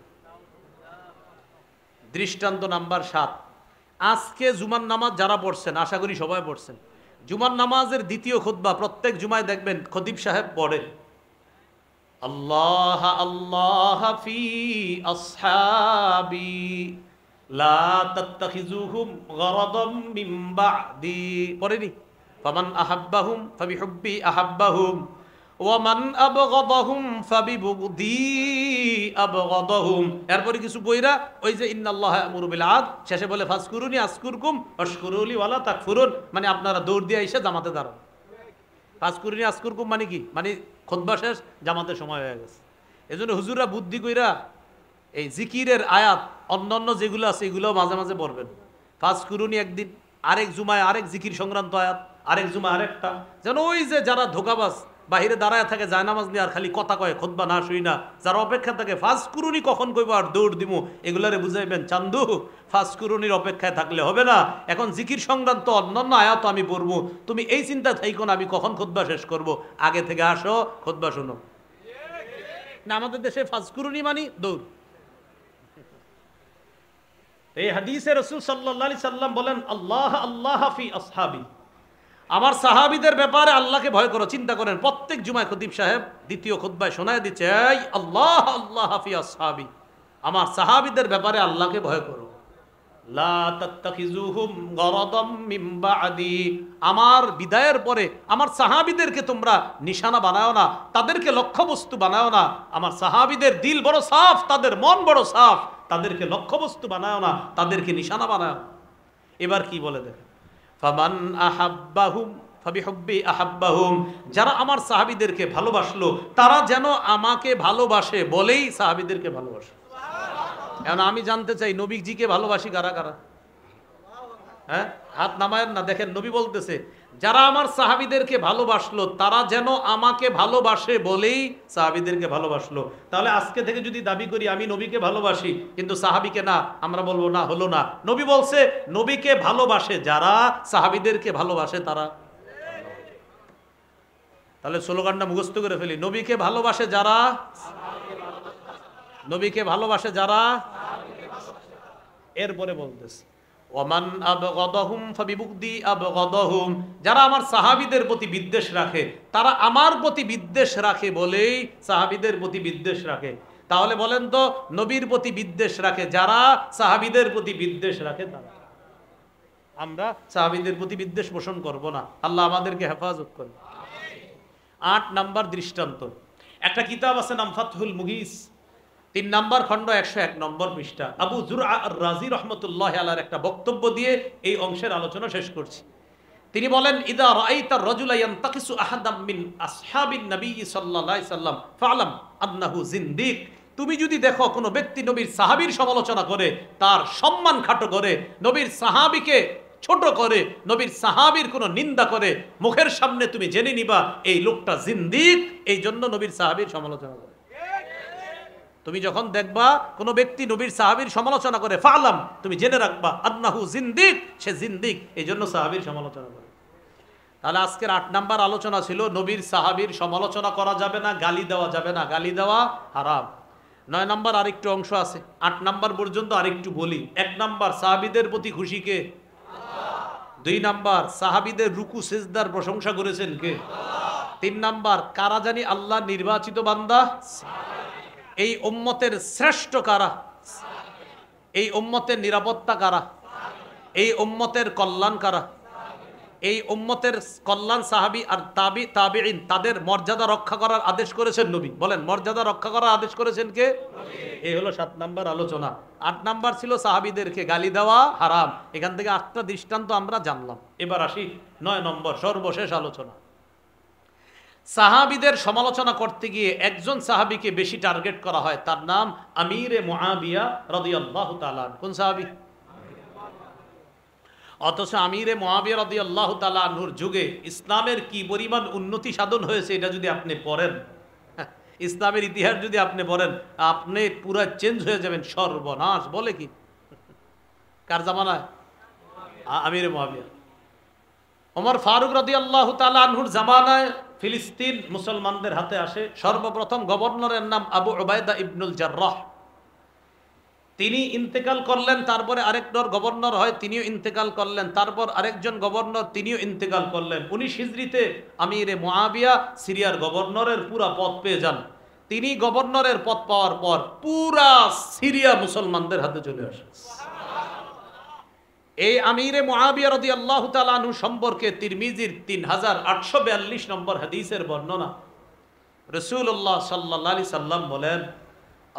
দৃষ্টান্ত নাম্বার 7, আজকে জুমার নামাজ যারা পড়ছেন, আশা করি সবাই পড়ছেন, জুমার নামাজের দ্বিতীয় খুতবা প্রত্যেক জুমায় দেখবেন খতিব সাহেব পড়ে, আল্লাহ আল্লাহ ফি আসহাবি লা তাত্তাখিজুহুম গরাদাম মিন বা'দি, পড়েনি? ফামান আহাব্বাহুম ফাবিহুব্বি আহাব্বাহুম ওয়া মান আবগাদাহুম ফাবিবুগদি আবগাদাহুম। এরপরে কিছু বইরা ওই যে ইন্নাল্লাহা ইয়ামুরু বিল আদল, শেষে বলে ফাজকুরুনি আযকুরকুম ওয়াশকুরুলি ওয়ালা তাকফুরুন, মানে আপনারা দৌড় দিয়ে এসে জামাতে দাঁড়ান। ফাজকুরুনি আযকুরকুম মানে কি? মানে খুতবা শেষ, জামাতের সময় হয়ে গেছে। এজন্য হুজুররা বুদ্ধি কইরা এই জিকিরের আয়াত অন্যান্য যেগুলো আছে এগুলোও মাঝে মাঝে পড়বেন। ফাজকুরুনি একদিন, আরেক জুমায় আরেক জিকির সংক্রান্ত আয়াত, আরেক জুমায় আরেকটা, যেন ওই যে যারা ধোকাবাজ বাহিরে দাঁড়ায় থাকে জায়নামাজ নিয়ে আর খালি কথা কয়, খুতবা না শুই না, যারা অপেক্ষা থাকে ফাজকুরুনি কখন কইব আর দৌড় দিমু, এগুলারে বুঝাইবেন চান্দু ফাজকুরুনির অপেক্ষায় থাকলে হবে না। এখন জিকির সংক্রান্ত অন্যান্য আয়াত আমি পড়বো, তুমি এই চিন্তা থাইকো না আমি কখন খুতবা শেষ করব, আগে থেকে আসো খুতবা শোনো। না, আমাদের দেশে ফাজকুরুনি মানি দৌড়। এই হাদিসে রাসূল সাল্লাল্লাহু আলাইহি সাল্লাম বলেন, আল্লাহ আল্লাহ ফি আসহাবি, আমার সাহাবীদের ব্যাপারে আল্লাহকে ভয় করো। চিন্তা করেন, প্রত্যেক জুমায় খতিব সাহেব দ্বিতীয় খুতবায় শোনায় দিচ্ছে, এই আল্লাহ আল্লাহ ফি আসহাবি, আমার সাহাবীদের ব্যাপারে আল্লাহকে ভয় করো। লা তাত্তাখিজুহুম গরাদাম মিন বা'দি, আমার বিদায়ের পরে আমার সাহাবীদেরকে তোমরা নিশানা বানাও না, তাদেরকে লক্ষ্যবস্তু বানাও না। আমার সাহাবীদের দিল বড় সাফ, তাদের মন বড় সাফ, তাদেরকে লক্ষ্যবস্তু বানাও না, তাদেরকে নিশানা বানাও। এবার কি বলে দেখেন, ফামান আহাব্বাহুম ফাবিহুব্বি আহাব্বাহুম, যারা আমার সাহাবীদেরকে ভালোবাসলো তারা যেন আমাকে ভালোবাসে বলেই সাহাবীদেরকে ভালোবাসে। এখন আমি জানতে চাই নবীজিকে ভালোবাসি কারা কারা? হ্যাঁ, হাত নামায়েন না। দেখেন নবী বলতেছে যারা আমার সাহাবীদেরকে ভালোবাসলো তারা যেন আমাকে ভালোবাসে বলেই সাহাবীদেরকে ভালোবাসলো। তাহলে আজকে থেকে যদি দাবি করি আমি নবীকে ভালোবাসি কিন্তু সাহাবীকে না, আমরা বলবো না, হলো না। নবী বলছে নবীকে ভালোবাসে যারা, সাহাবীদেরকে ভালোবাসে তারা। তাহলে স্লোগানটা মুখস্থ করে ফেলি, নবীকে ভালোবাসে যারা, নবীকে ভালোবাসে যারা। এরপরে বলতেছে ওমান আবগাদাহুম ফাবিবুগদি আবগাদাহুম, যারা আমার সাহাবীদের প্রতি বিদ্বেষ রাখে তারা আমার প্রতি বিদ্বেষ রাখে বলেই সাহাবীদের প্রতি বিদ্বেষ রাখে। তাহলে বলেন তো নবীর প্রতি বিদ্বেষ রাখে যারা, সাহাবীদের প্রতি বিদ্বেষ রাখে তারা। আমরা সাহাবীদের প্রতি বিদ্বেষ পোষণ করব না, আল্লাহ আমাদেরকে হেফাজত করে। 8 নাম্বার দৃষ্টান্ত, একটা কিতাব আছে নাম ফাতহুল মুগীস, 3 নাম্বার খণ্ড 101 নম্বর পৃষ্ঠা। আবু জুরআ আর রাজি রহমতুল্লাহ আলাইহির একটা বক্তব্য দিয়ে এই অংশের আলোচনা শেষ করছি। তিনি বলেন ইদা রাআইতা রাজুলা ইয়ানতাকিসু আহাদাম মিন আসহাবিন নবী সাল্লাল্লাহু আলাইহি সাল্লাম ফাআলাম আন্নাহু জিন্দিক, তুমি যদি দেখো কোনো ব্যক্তি নবীর সাহাবীর সমালোচনা করে, তার সম্মান খাটো করে, নবীর সাহাবীকে ছোট করে, নবীর সাহাবীর কোনো নিন্দা করে, মুখের সামনে তুমি জেনে নিবা এই লোকটা জিন্দিক, এই জন্য নবীর সাহাবীর সমালোচনা করে। তুমি যখন দেখবা কোনো ব্যক্তি নবীর সাহাবীর সমালোচনা করে, ফালাম, তুমি জেনে রাখবা আন্নাহু জিন্দিক, সে জিন্দিক, এই জন্য সাহাবীর সমালোচনা করে। তাহলে আজকের 8 নাম্বার আলোচনা ছিল নবীর সাহাবীর সমালোচনা করা যাবে না, গালি দেওয়া যাবে না, গালি দেওয়া হারাম। 9 নাম্বার আরেকটু অংশ আছে, 8 নাম্বার পর্যন্ত আরেকটু বলি। 1 নাম্বার সাহাবীদের প্রতি খুশি কে? 2 নাম্বার সাহাবীদের রুকু সিজদার প্রশংসা করেছেন কে? 3 নাম্বার কারা জানি আল্লাহ নির্বাচিত বান্দা? এই উম্মতের শ্রেষ্ঠ কারা? এই উম্মতের নিরাপত্তা কারা? এই উম্মতের কল্যাণ কারা? এই উম্মতের কল্যাণ সাহাবী আর তাবিঈন, তাদের মর্যাদা রক্ষা করার আদেশ করেছেন নবী। বলেন মর্যাদা রক্ষা করার আদেশ করেছেন কে? এই হলো 7 নাম্বার আলোচনা। 8 নাম্বার ছিল সাহাবীদেরকে গালি দেওয়া হারাম। এখান থেকে 8টা দৃষ্টান্ত আমরা জানলাম। এবার আসি 9 নম্বর সর্বশেষ আলোচনা। সাহাবীদের সমালোচনা করতে গিয়ে একজন সাহাবীকে বেশি টার্গেট করা হয়, তার নাম আমিরে মুআবিয়া রাদিয়াল্লাহু তাআলা। কোন সাহাবী? অথচ আমিরে মুআবিয়া রাদিয়াল্লাহু তাআলা আনহুর যুগে ইসলামের কি পরিমাণ উন্নতি সাধন হয়েছে এটা যদি আপনি পড়েন, ইসলামের ইতিহাস যদি আপনি পড়েন, আপনি পুরো চেঞ্জ হয়ে যাবেন। সর্বনাশ বলে কি? কার জামানায়? আমিরে মুআবিয়া। ওমর ফারুক রাদিয়াল্লাহু তাআলা আনহুর জামানায় ফিলিস্তিন মুসলমানদের হাতে আসে। সর্বপ্রথম গভর্নরের নাম আবু উবাইদা ইবনুল জাররাহ। তিনি ইন্তেকাল করলেন, তারপরে আরেকজন গভর্নর হয়, তিনিও ইন্তেকাল করলেন, তারপর আরেকজন গভর্নর, তিনিও ইন্তেকাল করলেন। 19 হিজরিতে আমিরে মুআবিয়া সিরিয়ার গভর্নরের পুরা পদ পেয়ে যান। তিনি গভর্নরের পদ পাওয়ার পর পুরা সিরিয়া মুসলমানদের হাতে চলে আসে। এই আমিরে মুআবিয়া রাদিয়াল্লাহু তাআলা আনহু সম্পর্কে তিরমিজির 3842 নম্বর হাদিসের বর্ণনা। রাসূলুল্লাহ সাল্লাল্লাহু আলাইহি সাল্লাম বলেন,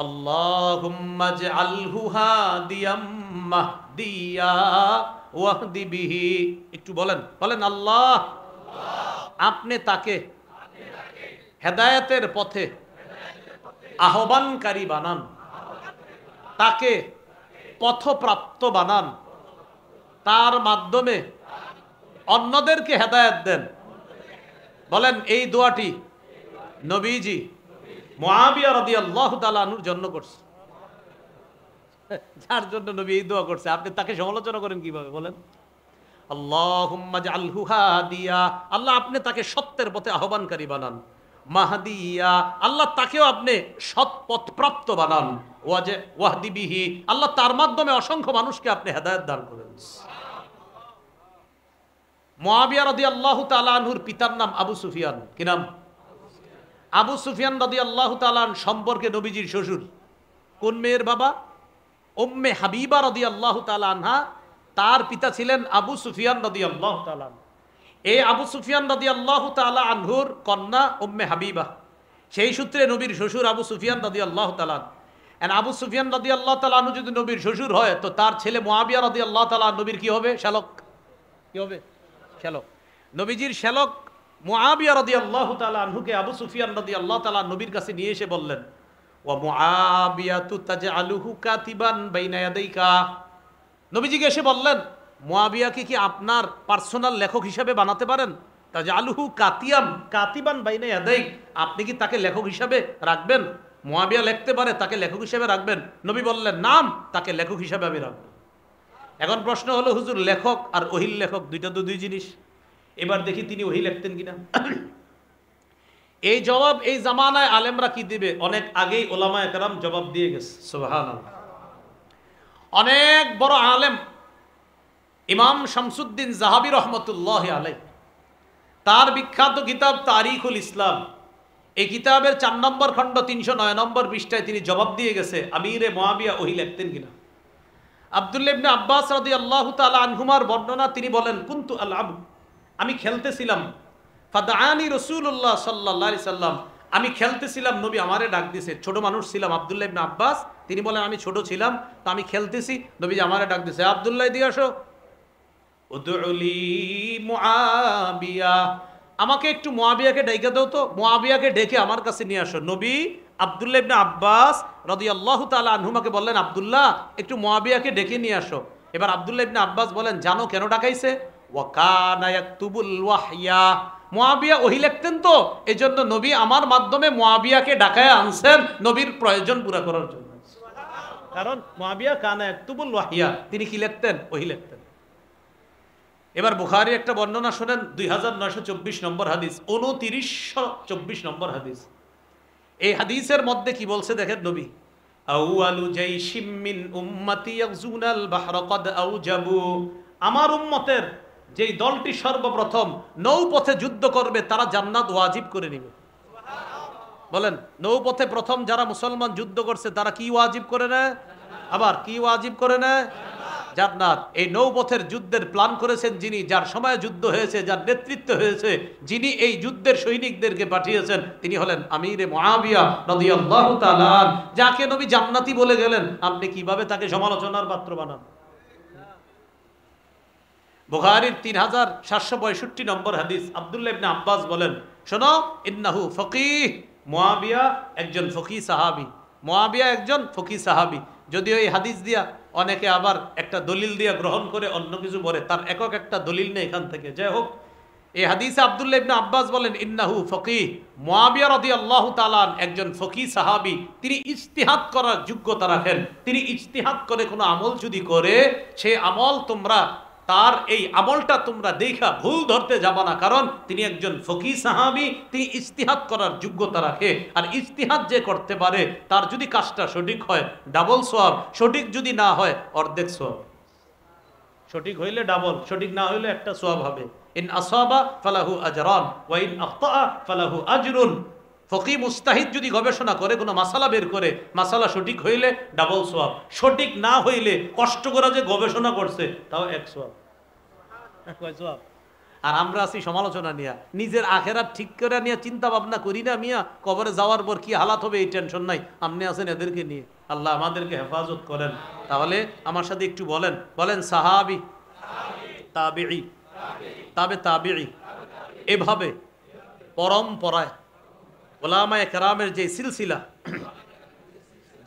আল্লাহুম্মা জাআলহু হাদিয়াম মাহদিয়া ওয়াহদি বিহি। একটু বলেন, বলেন আল্লাহ আপনি তাকে হেদায়েতের পথে আহ্বানকারী বানান, তাকে পথপ্রাপ্ত বানান, তার মাধ্যমে অন্যদেরকে হেদায়েত দেন। বলেন এই দোয়াটি নবীজি মুআবিয়া রাদিয়াল্লাহু তাআলা আনহুর জন্য করছে। যার জন্য নবী এই দোয়া করছে, আপনি তাকে সমালোচনা করেন কিভাবে? বলেন আল্লাহুম্মা জাআলহু হাদিয়া, আল্লাহ আপনি তাকে সত্যের পথে আহ্বানকারী বানান। মাহদিয়া, আল্লাহ তাকেও আপনি সৎ পথ প্রাপ্ত বানান। ওয়াহদি বিহি, আল্লাহ তার মাধ্যমে অসংখ্য মানুষকে আপনি হেদায়েত দান করেন। মুআবিয়া রাদিয়াল্লাহু তাআলা আনহুর পিতার নাম আবু সুফিয়ান। কি নাম? আবু সুফিয়ান রাদিয়াল্লাহু তাআলা সম্পর্কে নবীজির শ্বশুর। কোন মেয়ের বাবা? উম্মে হাবিবা রাদিয়াল্লাহু তাআলা আনহা, তার পিতা ছিলেন আবু সুফিয়ান রাদিয়াল্লাহু তাআলা। এই আবু সুফিয়ান রাদিয়াল্লাহু তাআলা আনহুর কন্যা উম্মে হাবিবা, সেই সূত্রে নবীর শ্বশুর আবু সুফিয়ান রাদিয়াল্লাহু তাআলা। এন্ড আবু সুফিয়ান রাদিয়াল্লাহু তাআলা আনহু যদি নবীর শ্বশুর হয়, তো তার ছেলে মুআবিয়া রাদিয়াল্লাহু তাআলা নবীর কি হবে? শ্যালক। কি হবে? শ্যালক। নবীজির শ্যালক মুআবিয়া রাদিয়াল্লাহু তাআলা আনহুকে আবু সুফিয়ান রাদিয়াল্লাহু তাআলা নবীর কাছে নিয়ে এসে বললেন, ওয়া মুআবিয়াতু তাজআলুহু কাতিবান বাইনা ইয়াদাইকা। নবীজিকে এসে বললেন, মুআবিয়াকে কি আপনার পার্সোনাল লেখক হিসাবে বানাতে পারেন? তাজআলুহু কাতিবান বাইনা ইয়াদাইক, আপনি কি তাকে লেখক হিসাবে রাখবেন? মুআবিয়া লিখতে পারে, তাকে লেখক হিসাবে রাখবেন? নবী বললেন, নাম, তাকে লেখক হিসাবে আমি রাখব। এখন প্রশ্ন হলো, হুজুর, লেখক আর ওহির লেখক দুইটা তো দুই জিনিস। এবার দেখি তিনি ওহি লিখতেন কিনা। এই জবাব এই জামানায় আলেমরা কি দিবে? অনেক আগেই ওলামায়ে কেরাম জবাব দিয়ে গেছে। সুবহানাল্লাহ। অনেক বড় আলেম ইমাম শামসুদ্দিন যাহাবী রহমতুল্লাহ আলাইহ, তার বিখ্যাত কিতাব তারিখুল ইসলাম, এই কিতাবের 4 নম্বর খণ্ড 309 নম্বর পৃষ্ঠায় তিনি জবাব দিয়ে গেছে আমিরে মুআবিয়া ওহি লিখতেন কিনা। আব্দুল্লাহ ইবনে আব্বাস রাদিয়াল্লাহু তাআলা আনহুমার বর্ণনা, তিনি বলেন, কুনতু আলআবু, আমি খেলতেছিলাম, ফাদআনি রাসূলুল্লাহ সাল্লাল্লাহু আলাইহি সাল্লাম, আমি খেলতেছিলাম, নবী আমারে ডাক দিয়েছে। ছোট মানুষ ছিলাম। আব্দুল্লাহ ইবনে আব্বাস তিনি বলেন, আমি ছোট ছিলাম, তো আমি খেলতেছি, নবী আমারে ডাক দিয়েছে, আব্দুল্লাহ দিয়ে আসো, উদউলি মুআবিয়া, আমাকে একটু মুআবিয়াকে ডেকে দাও তো, মুআবিয়াকে ডেকে আমার কাছে নিয়ে আসো। নবী আব্দুল্লাহ ইবনে আব্বাস রাদিয়াল্লাহু তাআলা আনহুমাকে বললেন, আব্দুল্লাহ, একটু মুআবিয়াকে ডেকে নিয়ে আসো। এবার আব্দুল্লাহ ইবনে আব্বাস বলেন, জানো কেন ডাকাইছে? ওয়া কানা ইয়াকতুবুল ওয়াহইয়া, মুআবিয়া ওহী লিখতেন, তো এজন্য নবী আমার মাধ্যমে মুআবিয়াকে ডাকায় আনছেন নবীর প্রয়োজন পুরা করার জন্য। কারণ মুআবিয়া কানা ইয়াকতুবুল ওয়াহইয়া, তিনি কি লিখতেন? ওহী লিখতেন। এবার বুখারী একটা বর্ণনা শুনেন, 2924 নম্বর হাদিস, 2924 নম্বর হাদিস। এই হাদিসের মধ্যে কি বলছে দেখেন নবী, আউয়ালু জাইশিম মিন উম্মতি ইয়াগজুনাল বাহরা ক্বাদ আউজাবু, আমার উম্মতের যেই দলটি সর্বপ্রথম নৌপথে যুদ্ধ করবে, তারা জান্নাত ওয়াজিব করে নেবে। বলেন, নৌপথে প্রথম যারা মুসলমান যুদ্ধ করছে, তারা কি ওয়াজিব করে নেয়? আবার কি ওয়াজিব করে নেয়? জান্নাত। এই নৌপথের যুদ্ধের প্ল্যান করেছেন যিনি, যার সময় যুদ্ধ হয়েছে, যার নেতৃত্ব হয়েছে, যিনি এই যুদ্ধের সৈনিকদেরকে পাঠিয়েছেন, তিনি হলেন আমিরে মুআবিয়া রাদিয়াল্লাহু তাআলা, যাকে নবী জান্নাতি বলে গেলেন। আপনি কিভাবে তাকে সমালোচনার পাত্র বানান? বুখারীর 3762 নম্বর হাদিস, আব্দুল্লাহ ইবনে আব্বাস বলেন, শোনো, ইন্নাহু ফকিহ, মুআবিয়া একজন ফকিহ সাহাবী, মুআবিয়া একজন ফকিহ সাহাবী। যদিও এই হাদিস দিয়া অনেকে আবার একটা দলিল দিয়া গ্রহণ করে অন্য কিছু বলে, তার একক একটা দলিল নেই এখান থেকে। যাই হোক, এই হাদিসে আব্দুল্লাহ ইবনে আব্বাস বলেন, ইন্নাহু ফকিহ, মুআবিয়া রাদিয়াল্লাহু তাআলা একজন ফকিহ সাহাবী, তিনি ইজতিহাদ করার যোগ্যতা রাখেন। তিনি ইজতিহাদ করে কোনো আমল যদি করে, সেই আমল তোমরা, তার এই আমলটা তোমরা দেখা ভুল ধরতে যাবা না, কারণ তিনি একজন ফকিহ সাহাবী, তিনি ইজতিহাদ করার যোগ্যতা রাখে। আর ইজতিহাদ যে করতে পারে, তার যদি কাজটা সঠিক হয় ডাবল সওয়াব, সঠিক যদি না হয় অর্ধেক সওয়াব। সঠিক হইলে ডাবল, সঠিক না হইলে একটা সওয়াব হবে। ইন আসাবা ফালাহু আজরান ওয়া ইন আখতা ফালাহু আজরুন। ফকিহ মুস্তাহিদ যদি গবেষণা করে, কোনো মাসালা বের করে, মাসালা সঠিক হইলে ডাবল সওয়াব, সঠিক না হইলে কষ্ট করে যে গবেষণা করছে তাও এক সওয়াব। আর আমরা আছি সমালোচনা নিয়ে, নিজের আখেরাত ঠিক করে নিয়ে চিন্তা ভাবনা করি না মিয়া, কবরে যাওয়ার পর কি হালাত হবে এই টেনশন নাই। আপনি আছেন এদেরকে নিয়ে, আল্লাহ আমাদেরকে হেফাজত করেন। তাহলে আমার সাথে একটু বলেন, বলেন সাহাবী, তাবিঈ, তাবিঈ, এভাবে পরম্পরায় উলামায়ে কেরামের যে সিলসিলা,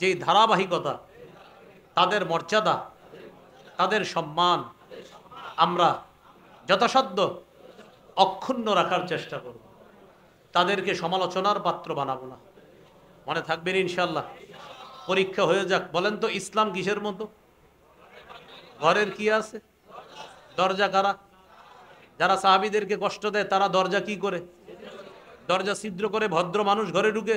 যে ধারাবাহিকতা, তাদের মর্যাদা, তাদের সম্মান আমরা যথাসাধ্য অক্ষুণ্ণ রাখার চেষ্টা করব। তাদেরকে সমালোচনার পাত্র বানাবো না। মনে থাকবেন ইনশাল্লাহ। পরীক্ষা হয়ে যাক। বলেন তো, ইসলাম কিসের মতো? ঘরের কি আছে? দরজা কারা? যারা সাহাবীদেরকে কষ্ট দেয়, তারা দরজা কি করে? দরজা ছিদ্র করে ভদ্র মানুষ ঘরে ঢুকে।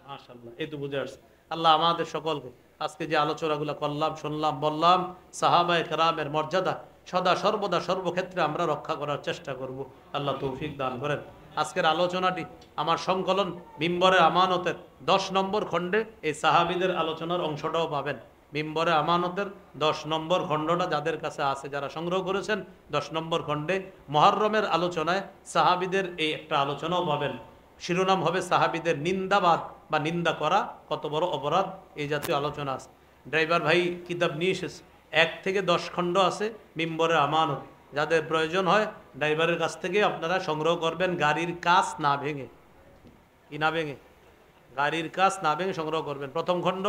মাশাআল্লাহ, এই তো বুঝে আসছে। আল্লাহ আমাদের সকলকে আজকে যে আলোচনাগুলো করলাম, শুনলাম, বললাম, সাহাবায়ে কেরামের মর্যাদা সদা সর্বদা সর্বক্ষেত্রে আমরা রক্ষা করার চেষ্টা করব। আল্লাহ তৌফিক দান করেন। আজকের আলোচনাটি আমার সংকলন মিম্বরের আমানতের 10 নম্বর খণ্ডে এই সাহাবীদের আলোচনার অংশটাও পাবেন। মিম্বরে আমানতের 10 নম্বর খণ্ডটা যাদের কাছে আছে, যারা সংগ্রহ করেছেন, 10 নম্বর খণ্ডে মুহররমের আলোচনায় সাহাবীদের এই একটা আলোচনাও পাবেন। শিরোনাম হবে সাহাবীদের নিন্দাবাদ বা নিন্দা করা কত বড় অপরাধ, এই জাতীয় আলোচনা আছে। ড্রাইভার ভাই কিতাব নিয়ে এসেছে, 1 থেকে 10 খণ্ড আছে মিম্বরে আমানত। যাদের প্রয়োজন হয় ড্রাইভারের কাছ থেকে আপনারা সংগ্রহ করবেন, গাড়ির কাজ না ভেঙে, কি না ভেঙে, গাড়ির কাজ না ভেঙে সংগ্রহ করবেন। প্রথম খণ্ড